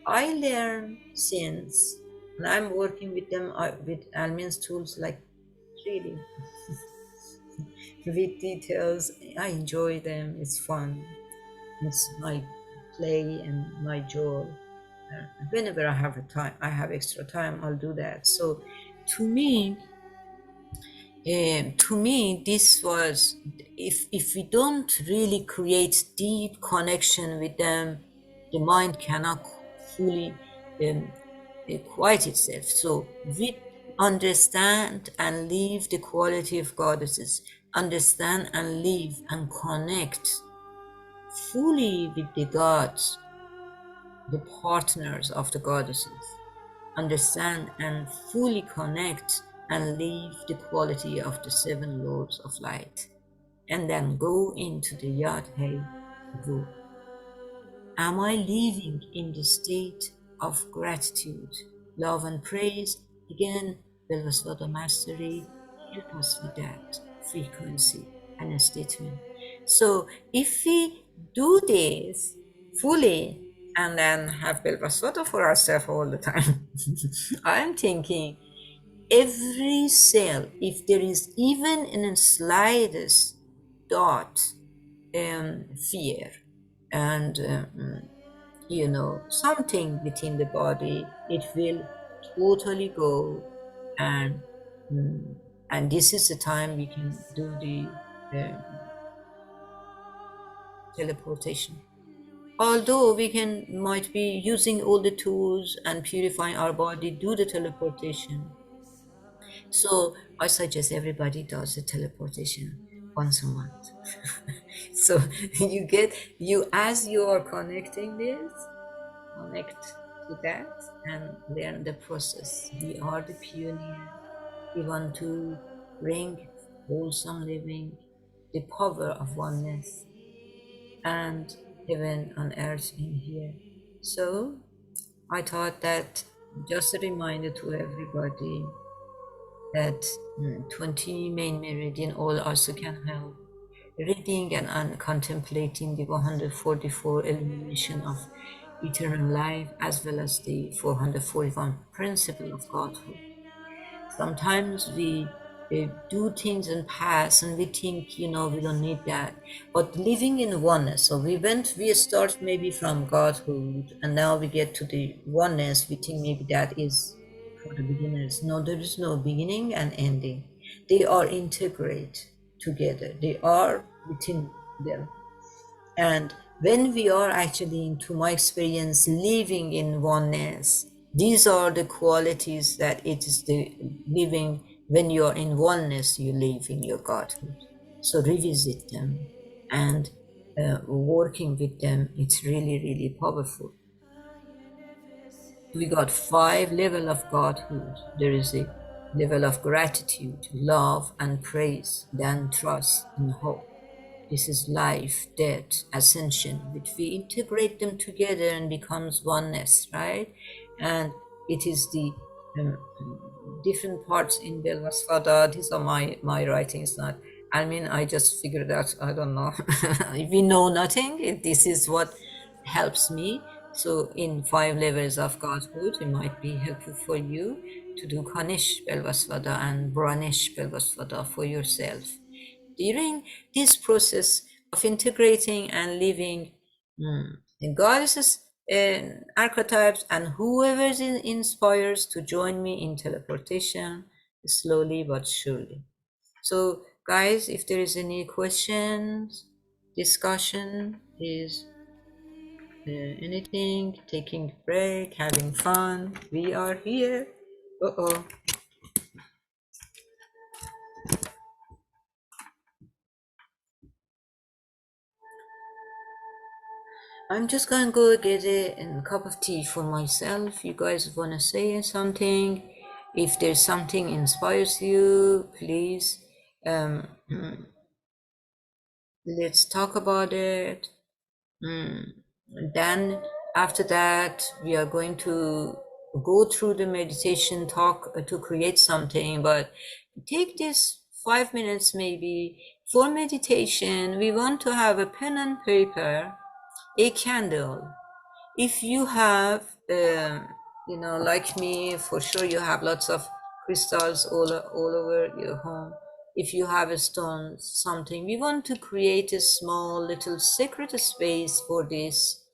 Speaker 1: I learned since, and I'm working with them with alchemist tools, like really with details. I enjoy them. It's fun. It's my play and my joy. Whenever I have a time, I have extra time, I'll do that. So to me, this was if we don't really create deep connection with them, the mind cannot fully um, quiet itself. So we understand and live the quality of goddesses, understand and live and connect fully with the gods, the partners of the goddesses, understand and fully connect and live the quality of the seven lords of light, and then go into the Yad Hey Vu. Am I living in the state of gratitude, love, and praise? Again, Belvasvada Mastery help us with that frequency and a statement. So if we do this fully and then have Belvasvada for ourselves all the time, I'm thinking every cell, if there is even in the slightest dot fear and something within the body, it will totally go. And mm, and this is the time we can do the um, teleportation, although we can might be using all the tools and purifying our body, do the teleportation. So I suggest everybody does the teleportation once a month. So you as you are connecting this, connect to that and learn the process. We are the pioneer. We want to bring wholesome living, the power of oneness, and heaven on earth in here. So I thought that just a reminder to everybody that 20 main meridian all also can help reading and contemplating the 144 illumination of eternal life, as well as the 441 principle of Godhood. Sometimes we do things and pass and we think, we don't need that. But living in oneness, so we start maybe from Godhood and now we get to the oneness. We think maybe that is for the beginners. No, there is no beginning and ending. They are integrate together. They are within them. And when we are actually, into my experience, living in oneness, these are the qualities that it is the living. When you are in oneness, you live in your Godhood. So revisit them and working with them. It's really, really powerful. We got 5 level of Godhood. There is a level of gratitude, love, and praise, then trust and hope. This is life, death, ascension, which we integrate them together and becomes oneness, right? And it is the um, different parts in Belvasvada. These are my writings, not. I mean, I just figured out. I don't know. We know nothing. This is what helps me. So, in 5 levels of Godhood, it might be helpful for you to do Kanish Belvasvada and Branish Belvasvada for yourself during this process of integrating and living the goddesses archetypes, and whoever inspires to join me in teleportation slowly but surely. So guys, if there is any questions, discussion, is anything, taking break, having fun, we are here. Uh-oh. I'm just gonna go get a cup of tea for myself. You guys wanna say something? If there's something inspires you, please let's talk about it. Then after that, we are going to go through the meditation talk to create something, but take this 5 minutes maybe for meditation. We want to have a pen and paper, a candle. If you have, like me, for sure you have lots of crystals all over your home. If you have a stone, something, we want to create a small little sacred space for this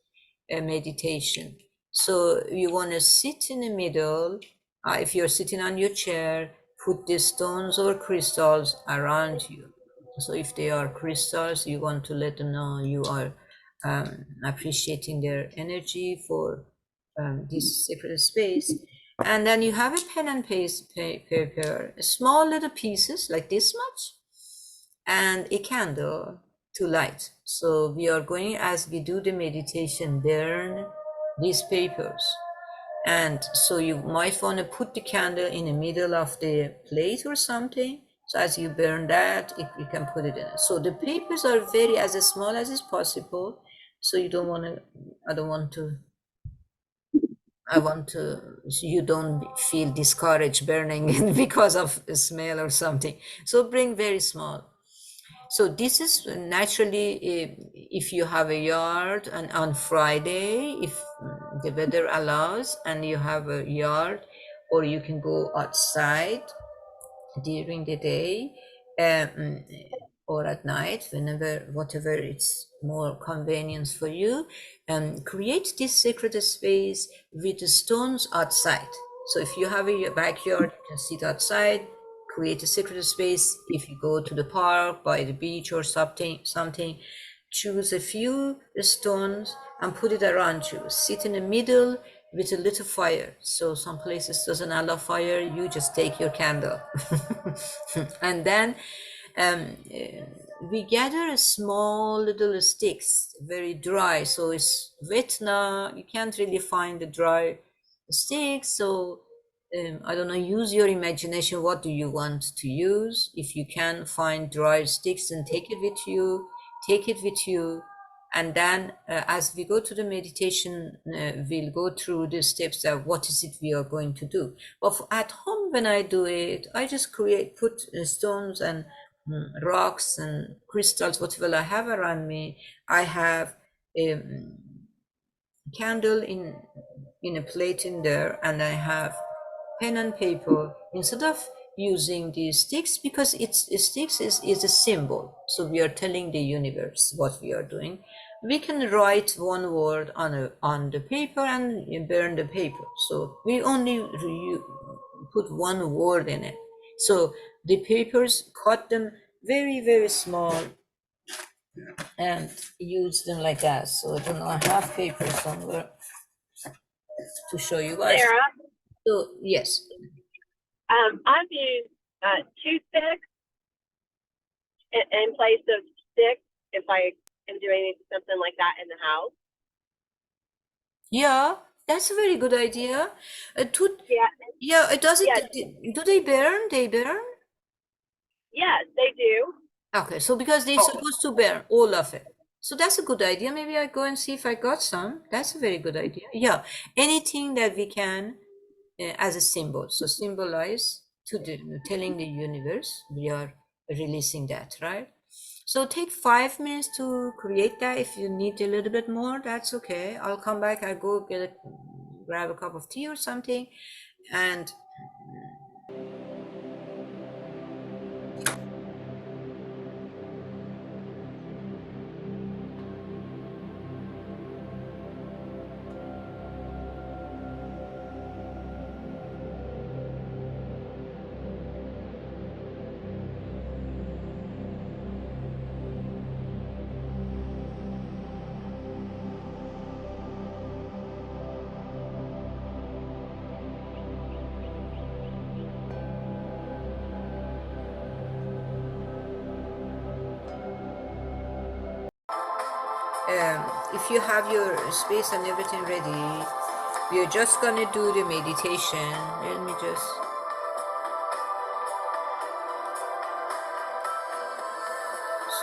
Speaker 1: meditation. So you want to sit in the middle. If you're sitting on your chair, put the stones or crystals around you. So if they are crystals, you want to let them know you are appreciating their energy for this sacred space. And then you have a pen and paper, small little pieces like this much, and a candle to light. So we are going, as we do the meditation, burn these papers. And so you might want to put the candle in the middle of the plate or something. So as you burn that, you can put it in. So the papers are very as small as is possible. So you don't want to, I don't want to, I want to, you don't feel discouraged burning because of a smell or something. So bring very small. So this is naturally, if you have a yard, and on Friday, if the weather allows and you have a yard, or you can go outside during the day, um, or at night, whenever, whatever it's more convenience for you, create this sacred space with the stones outside. So if you have a backyard, you can sit outside, create a sacred space. If you go to the park, by the beach or something, choose a few stones and put it around you. Sit in the middle with a little fire. So some places doesn't allow fire, you just take your candle. And then we gather a small little sticks, very dry. So it's wet now, you can't really find the dry sticks. So I don't know, use your imagination. What do you want to use? If you can find dry sticks, and take it with you, take it with you. And then as we go to the meditation, we'll go through the steps that what is it we are going to do. But at home, when I do it, I just put stones and rocks and crystals, whatever I have around me. I have a candle in a plate in there, and I have pen and paper instead of using these sticks, because sticks is a symbol. So we are telling the universe what we are doing. We can write one word on the paper and burn the paper. So we only put one word in it. So the papers, cut them very, very small and use them like that. So I don't know, I have paper somewhere to show you guys.
Speaker 2: Sarah,
Speaker 1: So yes.
Speaker 2: I've used toothpicks in place of sticks if I am doing something like that in the house.
Speaker 1: Yeah, that's a very good idea.
Speaker 2: Yeah,
Speaker 1: Yeah, does it,
Speaker 2: yeah,
Speaker 1: do they burn? They burn?
Speaker 2: yes, they do.
Speaker 1: Okay, so because they're supposed to burn all of it. So that's a good idea. Maybe I go and see if I got some. That's a very good idea. Yeah, anything that we can as a symbol. So symbolize to telling the universe we are releasing that, right? So take 5 minutes to create that. If you need a little bit more, that's okay. I'll come back. I go grab a cup of tea or something, and if you have your space and everything ready, we're just gonna do the meditation. Let me just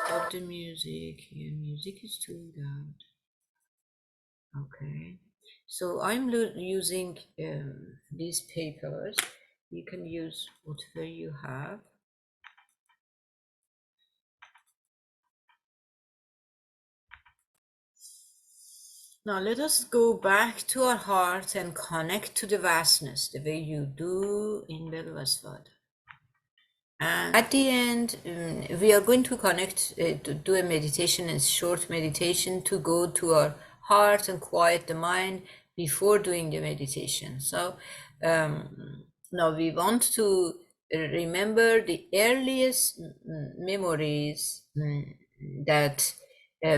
Speaker 1: stop the music. Yeah, music is too loud. Okay, so I'm using these papers. You can use whatever you have. Now let us go back to our heart and connect to the vastness, the way you do in Belvasvad. And at the end, we are going to connect, to do a meditation, a short meditation to go to our heart and quiet the mind before doing the meditation. So now we want to remember the earliest memories that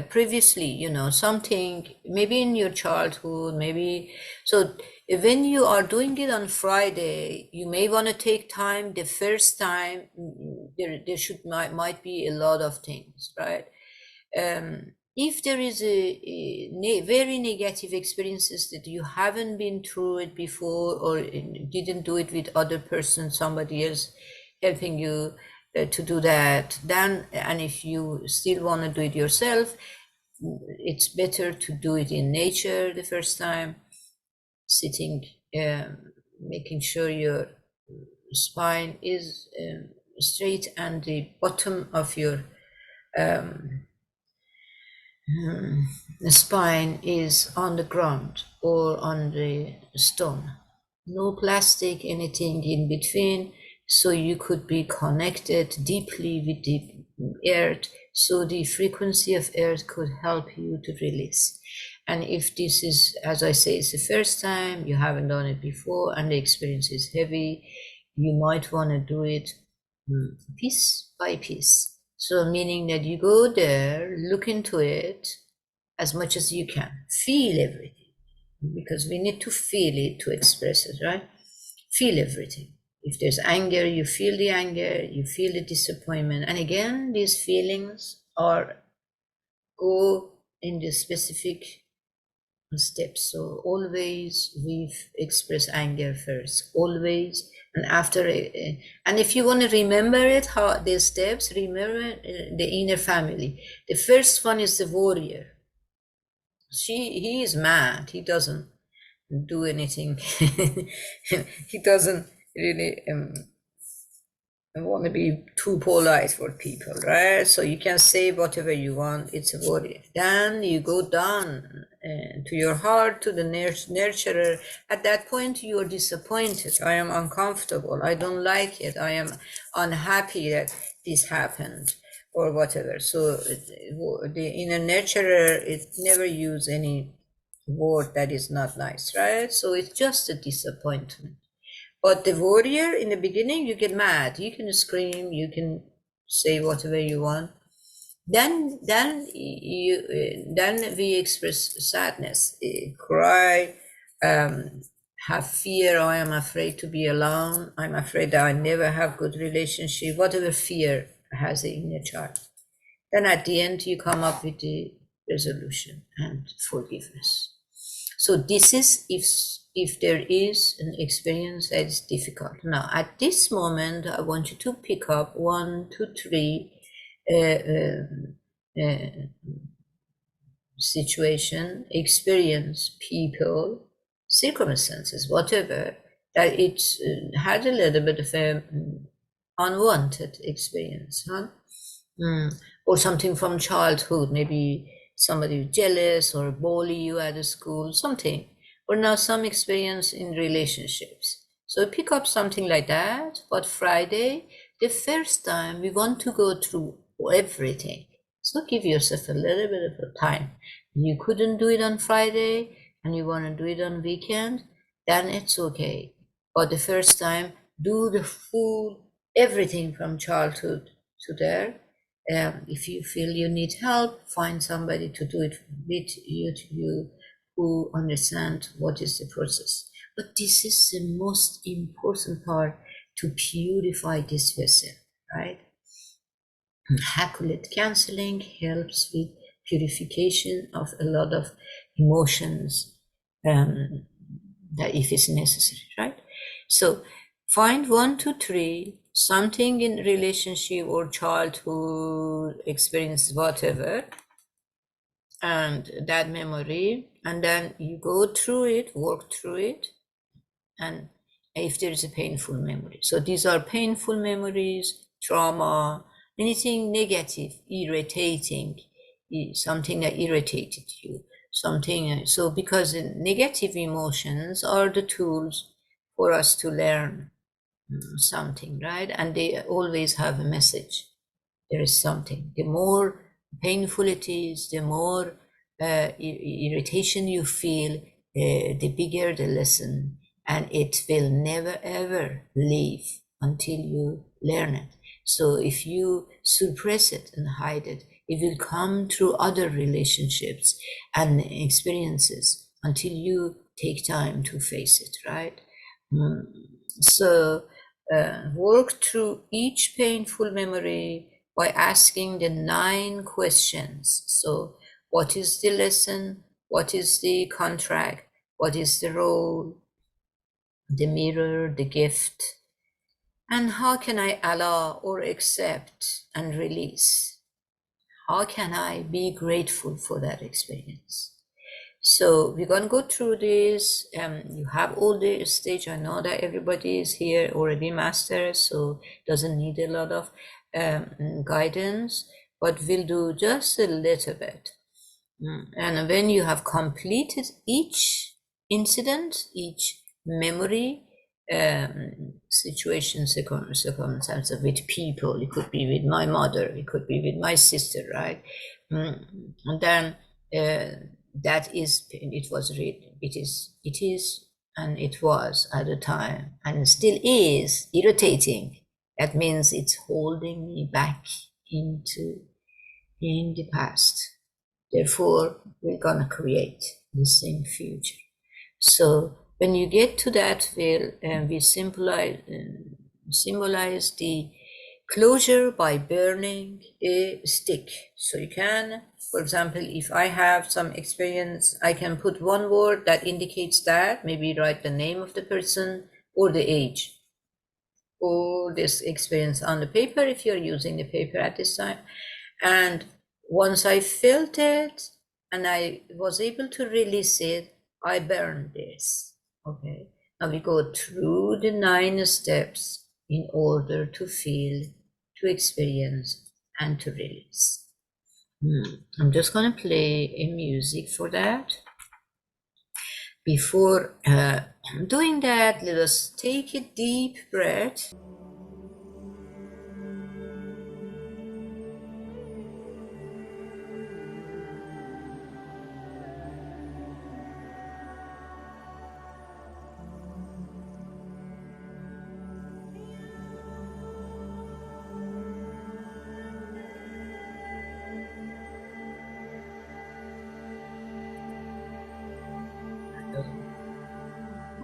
Speaker 1: previously, something maybe in your childhood, maybe. So when you are doing it on Friday, you may want to take time the first time. There might be a lot of things, right? If there is a very negative experiences that you haven't been through it before, or didn't do it with other person, somebody else helping you to do that, then, and if you still want to do it yourself, it's better to do it in nature the first time, sitting, making sure your spine is straight and the bottom of your the spine is on the ground or on the stone. No plastic, anything in between, so you could be connected deeply with the earth, so the frequency of earth could help you to release. And if this is, as I say, it's the first time, you haven't done it before, and the experience is heavy, you might want to do it piece by piece. So meaning that you go there, look into it as much as you can, feel everything, because we need to feel it to express it, right? Feel everything. If there's anger, you feel the anger, you feel the disappointment. And again, these feelings are go in the specific steps. So always we express anger first, always. And after, and if you want to remember it, how the steps, remember the inner family. The first one is the warrior. He is mad. He doesn't do anything. He doesn't really want to be too polite for people, right? So you can say whatever you want. It's a warrior. Then you go down to your heart, to the nurturer. At that point, you are disappointed. I am uncomfortable. I don't like it. I am unhappy that this happened, or whatever. So the inner nurturer, it never use any word that is not nice, right? So it's just a disappointment. But the warrior, in the beginning, you get mad. You can scream. You can say whatever you want. Then we express sadness, cry, have fear. I am afraid to be alone. I'm afraid that I never have good relationship. Whatever fear has in your child. Then at the end, you come up with the resolution and forgiveness. So this is if there is an experience that is difficult. Now, at this moment, I want you to pick up 1, 2, 3 situation, experience, people, circumstances, whatever, that it had a little bit of a unwanted experience, huh? Or something from childhood, maybe somebody jealous or bully you at the school, something, or now some experience in relationships. So pick up something like that. But Friday, the first time, we want to go through everything. So give yourself a little bit of a time. You couldn't do it on Friday and you want to do it on weekend, then it's okay. But the first time, do the full everything from childhood to there. If you feel you need help, find somebody to do it with you who understand what is the process. But this is the most important part, to purify this vessel, right? Hakulet counseling helps with purification of a lot of emotions, that if it's necessary, right? So find 1, 2, 3, something in relationship or childhood experience, whatever, and that memory, and then you go through it, work through it, and if there is a painful memory. So these are painful memories, trauma, anything negative, irritating, something that irritated you, something. So because negative emotions are the tools for us to learn something, right? And they always have a message. There is something. The more painful it is, the more irritation you feel, the bigger the lesson, and it will never ever leave until you learn it. So if you suppress it and hide it, it will come through other relationships and experiences until you take time to face it, right? So work through each painful memory by asking the 9 questions. So what is the lesson? What is the contract? What is the role? The mirror, the gift? And how can I allow or accept and release? How can I be grateful for that experience? So we're going to go through this. You have all the stage. I know that everybody is here already masters, so doesn't need a lot of guidance, but we'll do just a little bit. And when you have completed each incident, each memory, situation, circumstance with people, it could be with my mother, it could be with my sister, right? And then that is, it was it is, and it was at the time, and still is irritating. That means it's holding me back into in the past. Therefore, we're gonna create the same future. So when you get to that, we symbolize the closure by burning a stick. So you can, for example, if I have some experience, I can put one word that indicates that, maybe write the name of the person or the age or this experience on the paper if you're using the paper at this time. And once I felt it and I was able to release it, I burned this. Okay. Now we go through the 9 steps in order to feel, to experience, and to release. I'm just going to play a music for that. Before doing that, let us take a deep breath.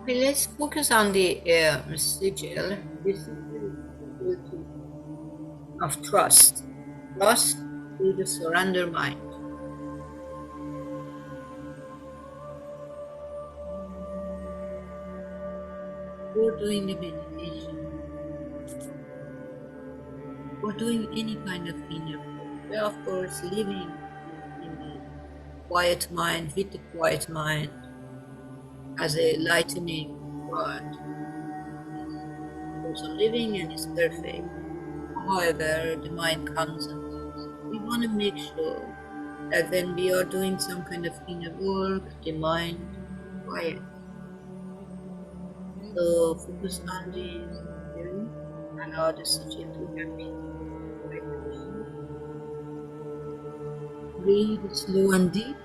Speaker 1: Okay, let's focus on the sigil. This is the possibility of trust. Trust through the surrender mind. Or doing the meditation, or doing any kind of inner work. Well, of course, living in the quiet mind, with the quiet mind, as a lightening rod. Also living and is perfect. However, the mind comes and goes. We want to make sure that when we are doing some kind of inner work, the mind is quiet. So focus on the sigil, allow the sigil to have peace, vibration. Breathe slow and deep.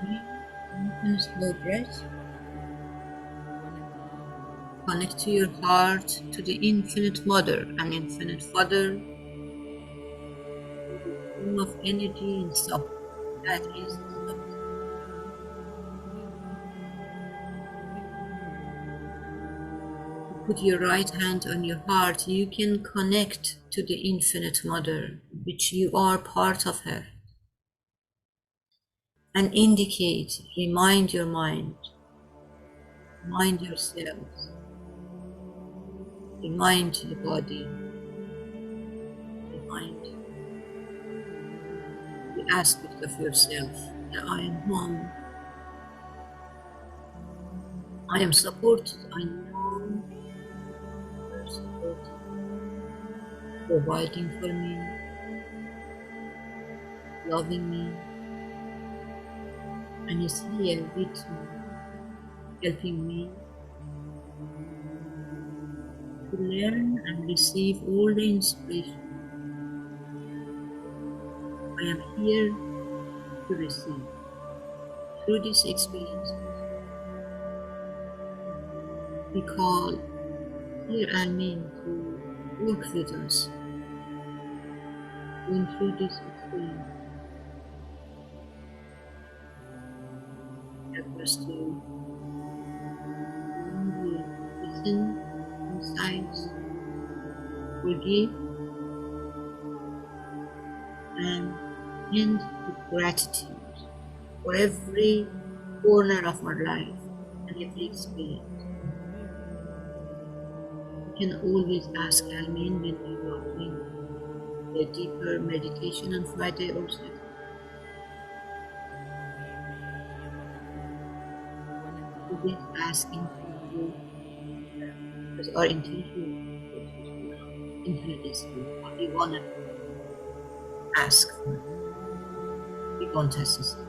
Speaker 1: Breathe, open slow breath. Connect to your heart, to the infinite mother and infinite father, to the stream of energy and stuff. That is stuff. Put your right hand on your heart. You can connect to the infinite mother, which you are part of her. And indicate, remind your mind, remind yourselves, remind the body, remind the aspect of yourself that I am home, I am supported, I know you are supported, providing for me, loving me, and is here with me, helping me to learn and receive all the inspiration. I am here to receive through these experiences. We call here I mean to Walk with us going through this experience. Help us to humbly listen insights, forgive, and end with gratitude for every corner of our life and every experience. We can always ask Almin when we are doing a deeper meditation on Friday or Saturday. Always asking people because our intention is to become infinitely. We want to ask for. We want assistance.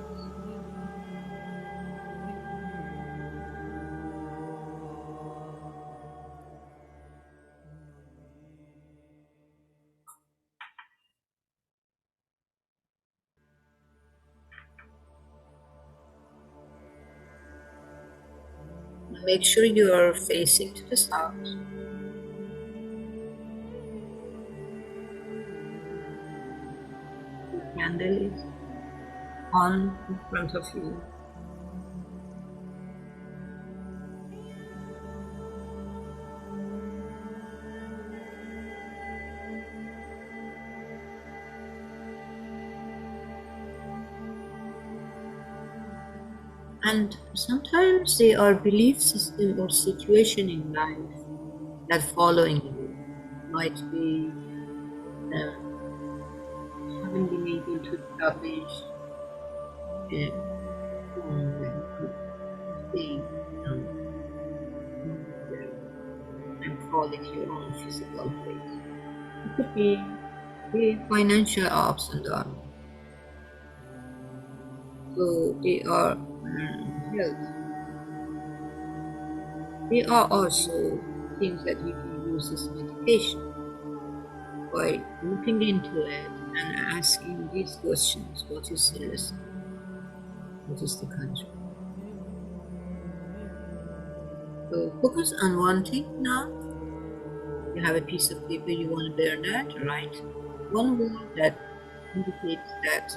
Speaker 1: Make sure you are facing to the south. The candle is on in front of you. And sometimes they are belief system or situation in life that following you. Might be having been able to establish a strong thing and quality on physical place. It could be the financial ups and downs. So they are health. They are also things that you can use as meditation by looking into it and asking these questions. What is the lesson? What is the country? So focus on one thing now. You have a piece of paper, you want to burn that, right? One word that indicates that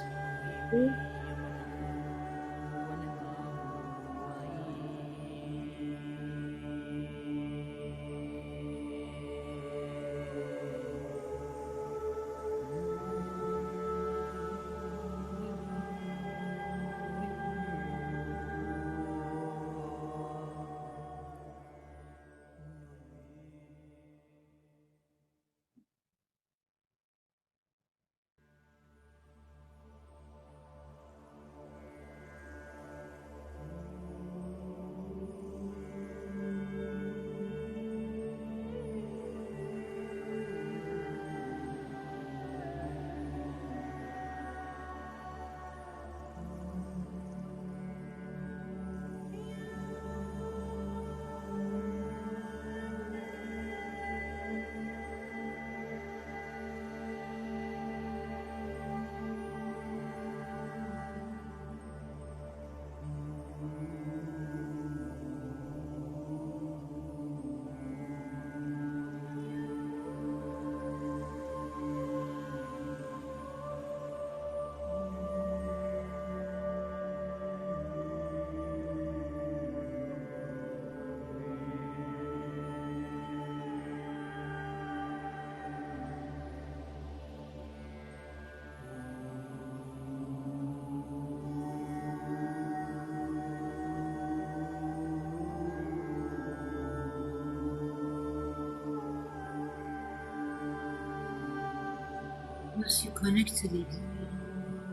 Speaker 1: once you connect to these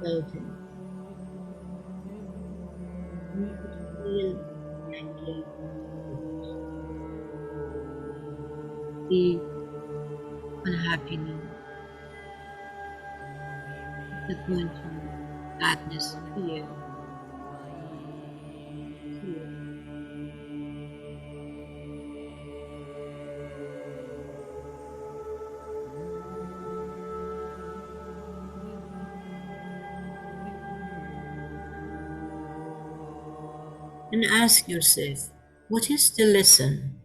Speaker 1: buildings, you could feel anger, the unhappiness, disappointment, sadness, fear. And ask yourself, what is the lesson?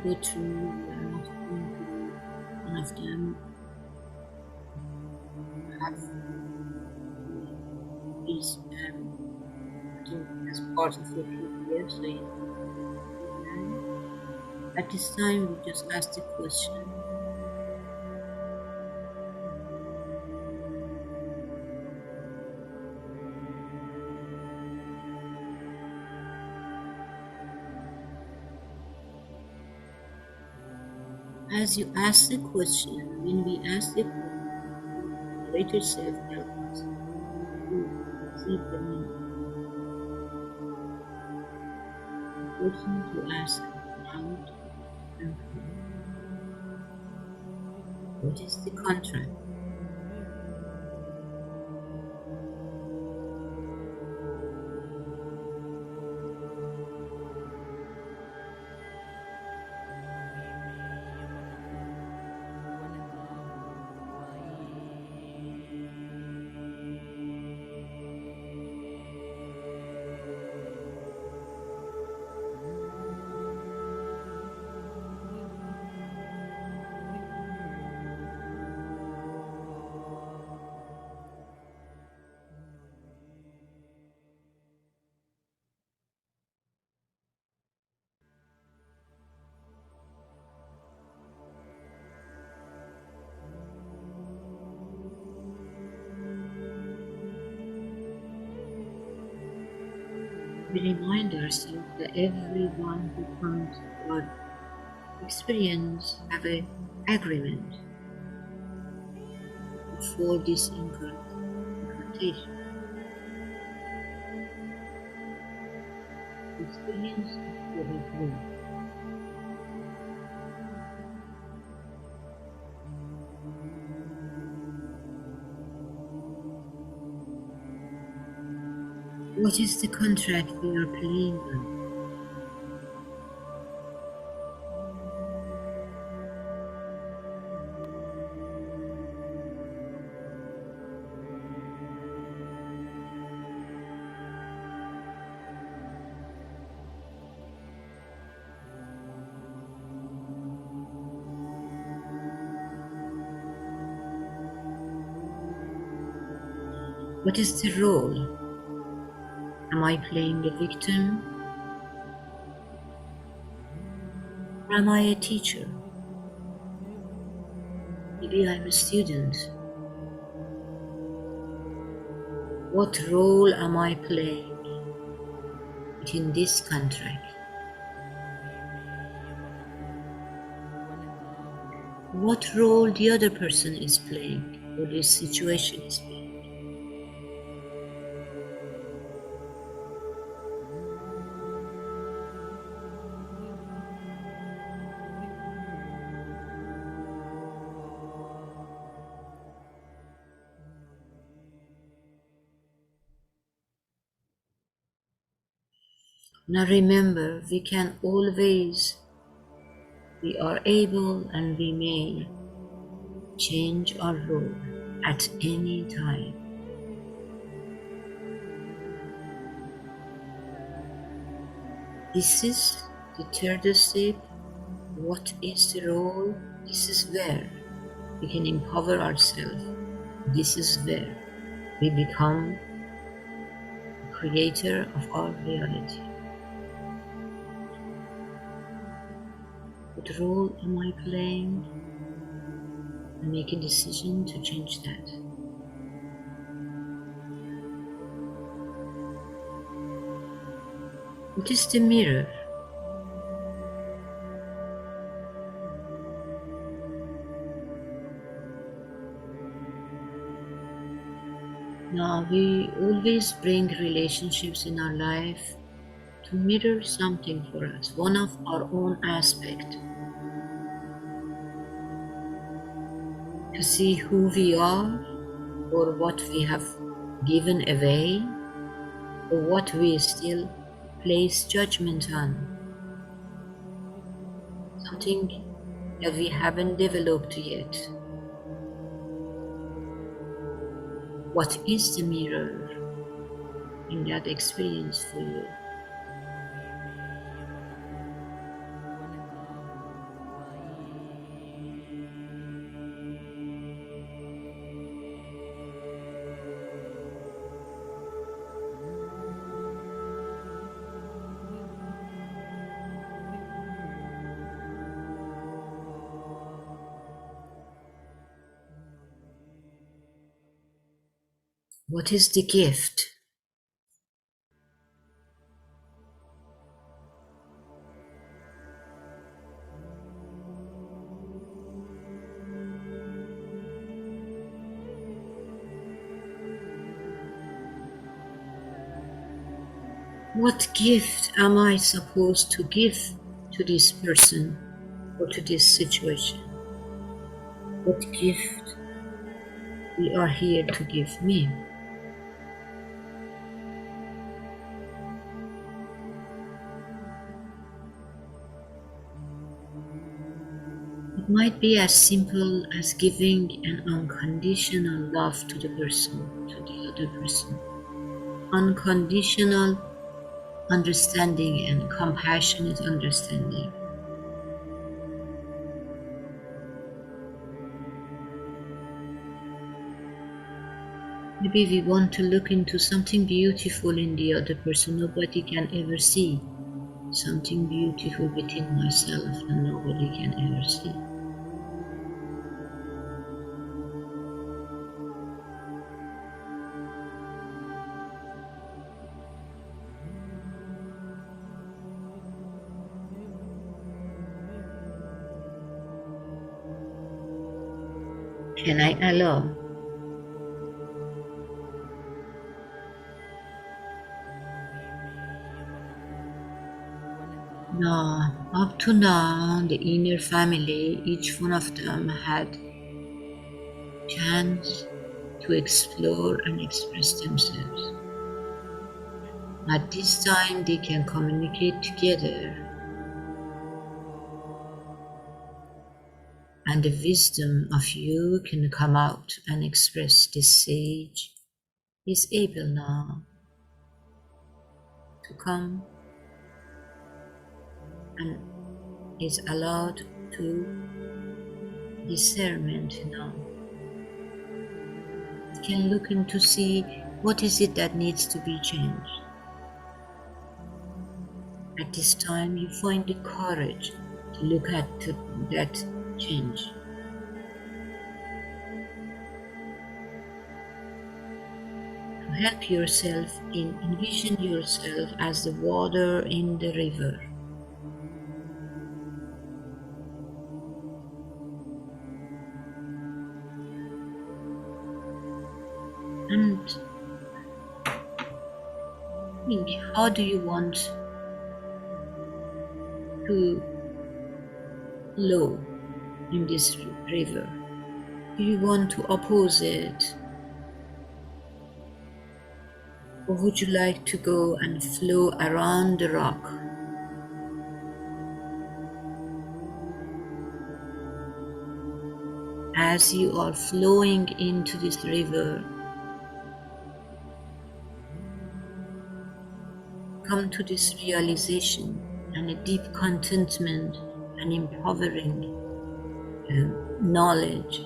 Speaker 1: will go through, we are not going to be one of them. Have is putting as part of your PDF, so you can. At this time, we just ask the question. As you ask the question, when we ask the question, the greater self helps us to perceive the meaning. Important to ask out and through. What is the contract? We remind ourselves that everyone who comes to our experience have an agreement before this incarnation. Experience is to agree. What is the contract we are playing on? What is the role? Am I playing the victim? Or am I a teacher? Maybe I'm a student. What role am I playing within this contract? What role the other person is playing, or this situation is playing? Now remember, we are able and we may change our role at any time. This is the third step. What is the role? This is where we can empower ourselves. This is where we become the creator of our reality. What role am I playing? And make a decision to change that. What is the mirror? Now we always bring relationships in our life to mirror something for us, one of our own aspect, to see who we are or what we have given away or what we still place judgment on, something that we haven't developed yet. What is the mirror in that experience for you? What is the gift? What gift am I supposed to give to this person or to this situation? What gift we are here to give me? It might be as simple as giving an unconditional love to the person, to the other person. Unconditional understanding and compassionate understanding. Maybe we want to look into something beautiful in the other person nobody can ever see. Something beautiful within myself that nobody can ever see. Can I allow? Now, up to now, the inner family, each one of them had chance to explore and express themselves. At this time, they can communicate together, and the wisdom of you can come out and express. This sage is able now to come and is allowed to discernment now. It can look in to see what is it that needs to be changed. At this time, you find the courage to look at that change. To help yourself envision yourself as the water in the river. And think, how do you want to flow in this river? Do you want to oppose it? Or would you like to go and flow around the rock? As you are flowing into this river, come to this realization and a deep contentment and empowering knowledge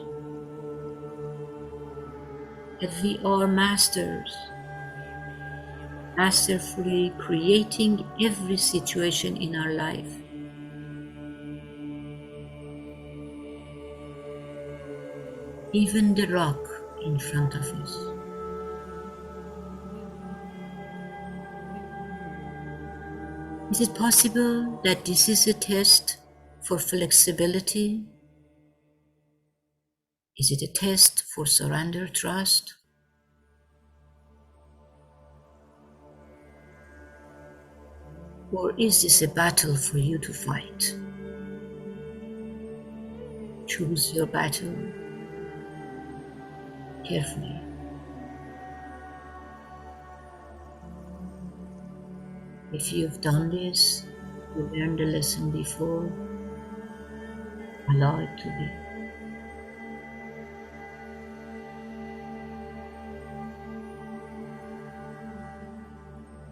Speaker 1: that we are masters, masterfully creating every situation in our life. Even the rock in front of us. Is it possible that this is a test for flexibility? Is it a test for surrender, trust? Or is this a battle for you to fight? Choose your battle carefully. If you've done this, you learned the lesson before, allow it to be.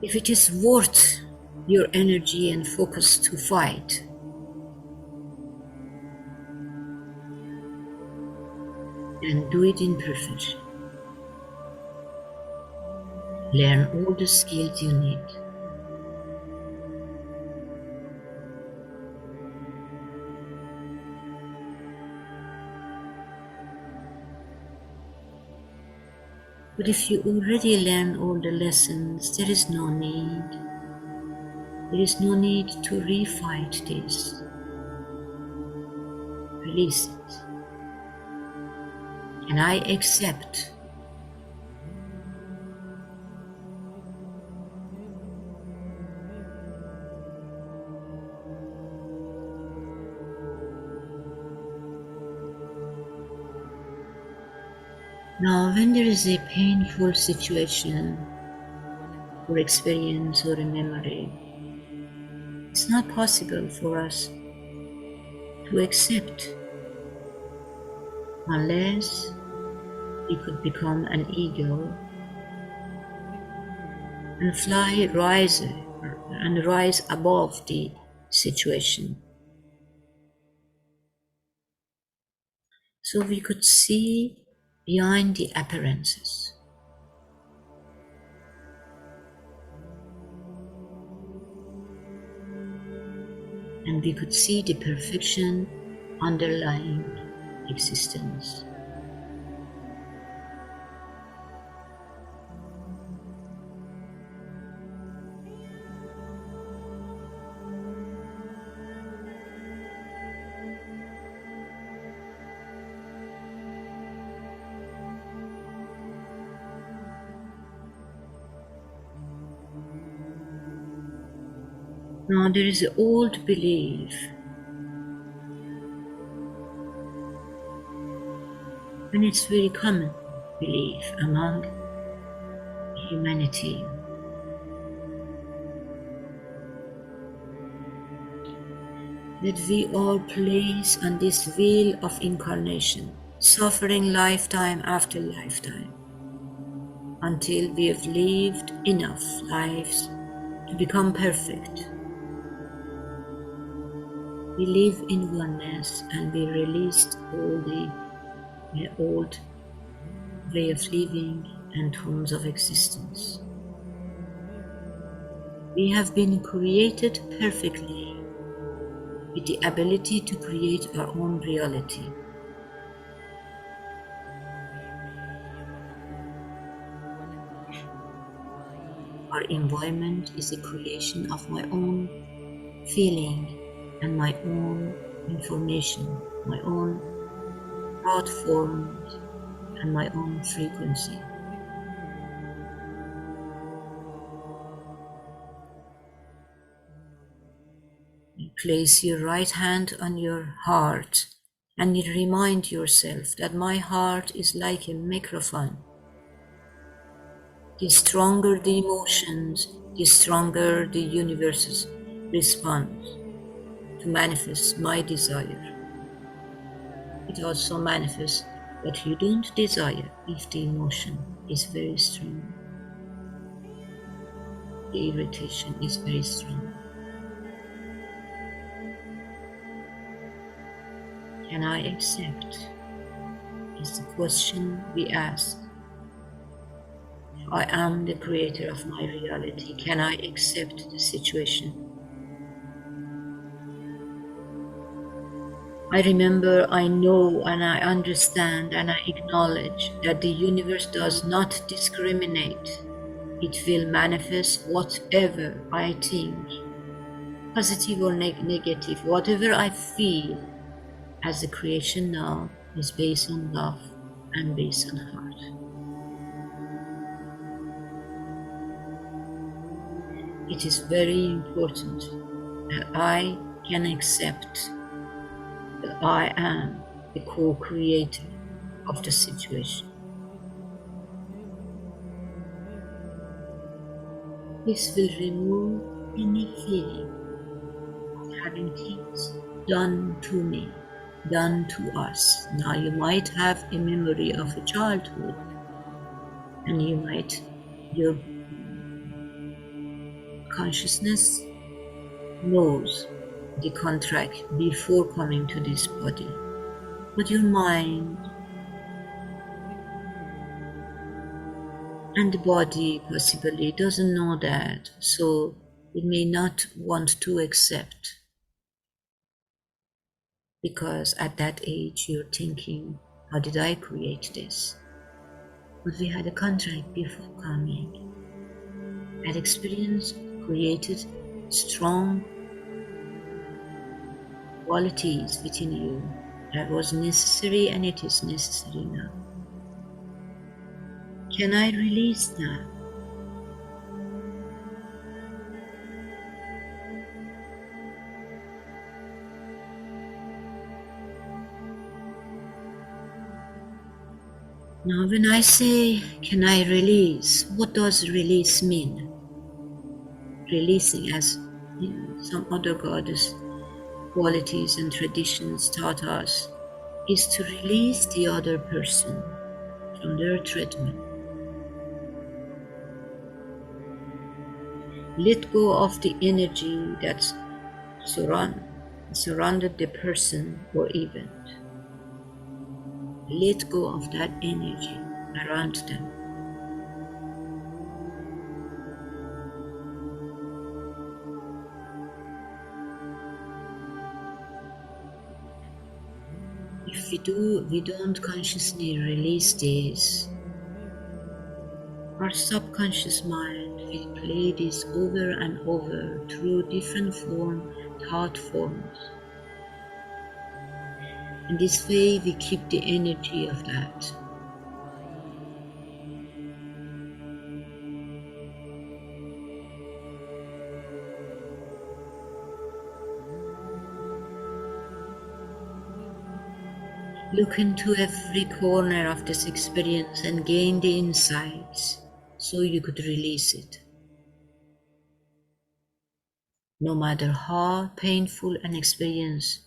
Speaker 1: If it is worth your energy and focus to fight, then do it in perfection. Learn all the skills you need. But if you already learn all the lessons, there is no need. There is no need to refight this. Release it. And I accept. Now, when there is a painful situation or experience or a memory, it's not possible for us to accept unless we could become an eagle and rise above the situation. So we could see behind the appearances. And we could see the perfection underlying existence. Now there is an old belief, and it's very common belief among humanity, that we are placed on this wheel of incarnation, suffering lifetime after lifetime, until we have lived enough lives to become perfect. We live in oneness and we released all the old way of living and forms of existence. We have been created perfectly with the ability to create our own reality. Our environment is a creation of my own feeling and my own information, my own thought forms and my own frequency. You place your right hand on your heart and you remind yourself that my heart is like a microphone. The stronger the emotions, the stronger the universe's response to manifest my desire. It also manifests what you don't desire if the emotion is very strong. The irritation is very strong. Can I accept? Is the question we ask. I am the creator of my reality. Can I accept the situation? I remember, I know, and I understand, and I acknowledge that the universe does not discriminate. It will manifest whatever I think, positive or negative, whatever I feel as the creation now is based on love and based on heart. It is very important that I can accept that I am the co-creator of the situation. This will remove any feeling of having things done to me, done to us. Now you might have a memory of a childhood, and your consciousness knows the contract before coming to this body. But your mind and the body possibly doesn't know that, so it may not want to accept. Because at that age you're thinking, how did I create this? but we had a contract before coming. That experience created strong qualities within you that was necessary, and it is necessary now. Can I release that? Now, when I say, can I release, what does release mean? Releasing, as some other goddess qualities and traditions taught us, is to release the other person from their treadmill. Let go of the energy that's surrounded the person or event. Let go of that energy around them. If we don't consciously release this, our subconscious mind will play this over and over through different thought forms. And this way we keep the energy of that. Look into every corner of this experience and gain the insights so you could release it. No matter how painful an experience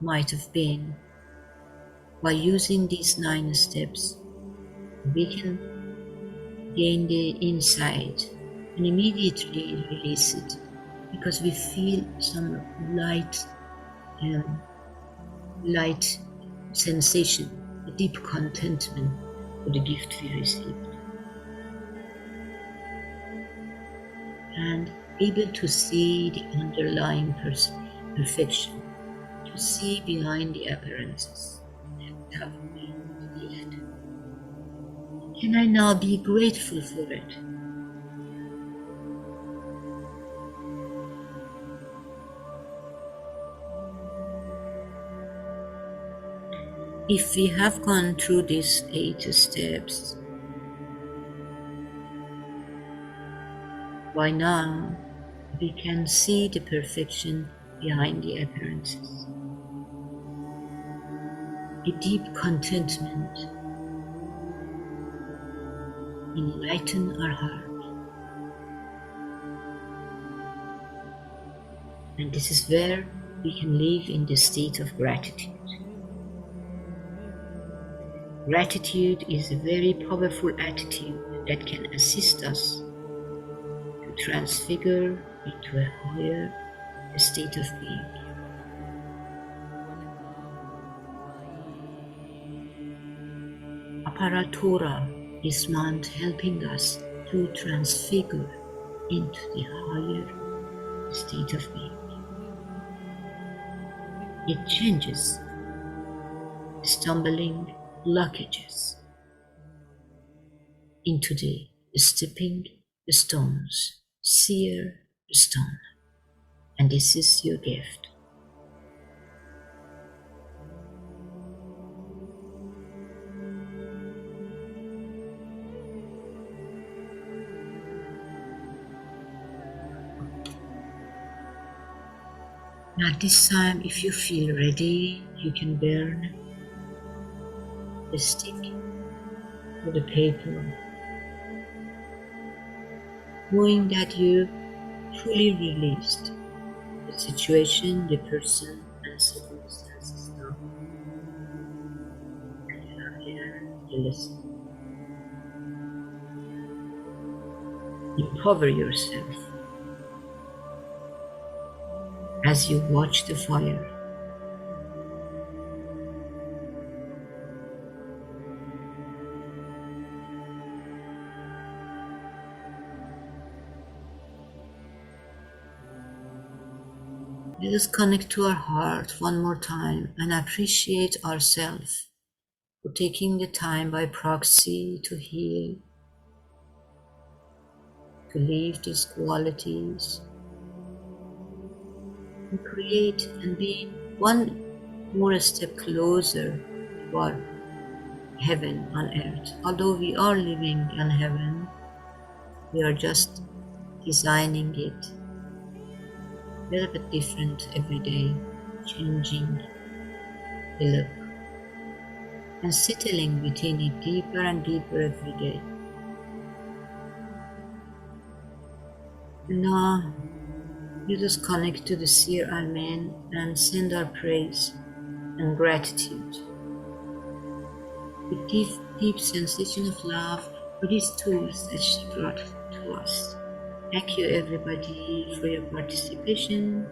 Speaker 1: might have been, by using these 9 steps, we can gain the insight and immediately release it because we feel some light sensation, a deep contentment for the gift we received, and able to see the underlying perfection, to see behind the appearances that have been the gift. Can I now be grateful for it? If we have gone through these 8 steps, by now we can see the perfection behind the appearances. A deep contentment enlighten our heart. And this is where we can live in the state of gratitude. Gratitude is a very powerful attitude that can assist us to transfigure into a higher state of being. Aparatura is meant helping us to transfigure into the higher state of being. It changes stumbling blockages into the stepping stones, seer stone. And this is your gift. Now this time, if you feel ready, you can burn the stick or the paper, knowing that you fully released the situation, the person, and circumstances now. And you have learned the lesson. Empower yourself as you watch the fire. Let us connect to our heart one more time and appreciate ourselves for taking the time by proxy to heal, to live these qualities, and create and be one more step closer to our heaven on earth. Although we are living in heaven, we are just designing it a little bit different every day, changing the look and settling within it deeper and deeper every day. And now let us connect to the Seer Amen and send our praise and gratitude with deep, deep sensation of love for these tools that she brought to us. Thank you everybody for your participation.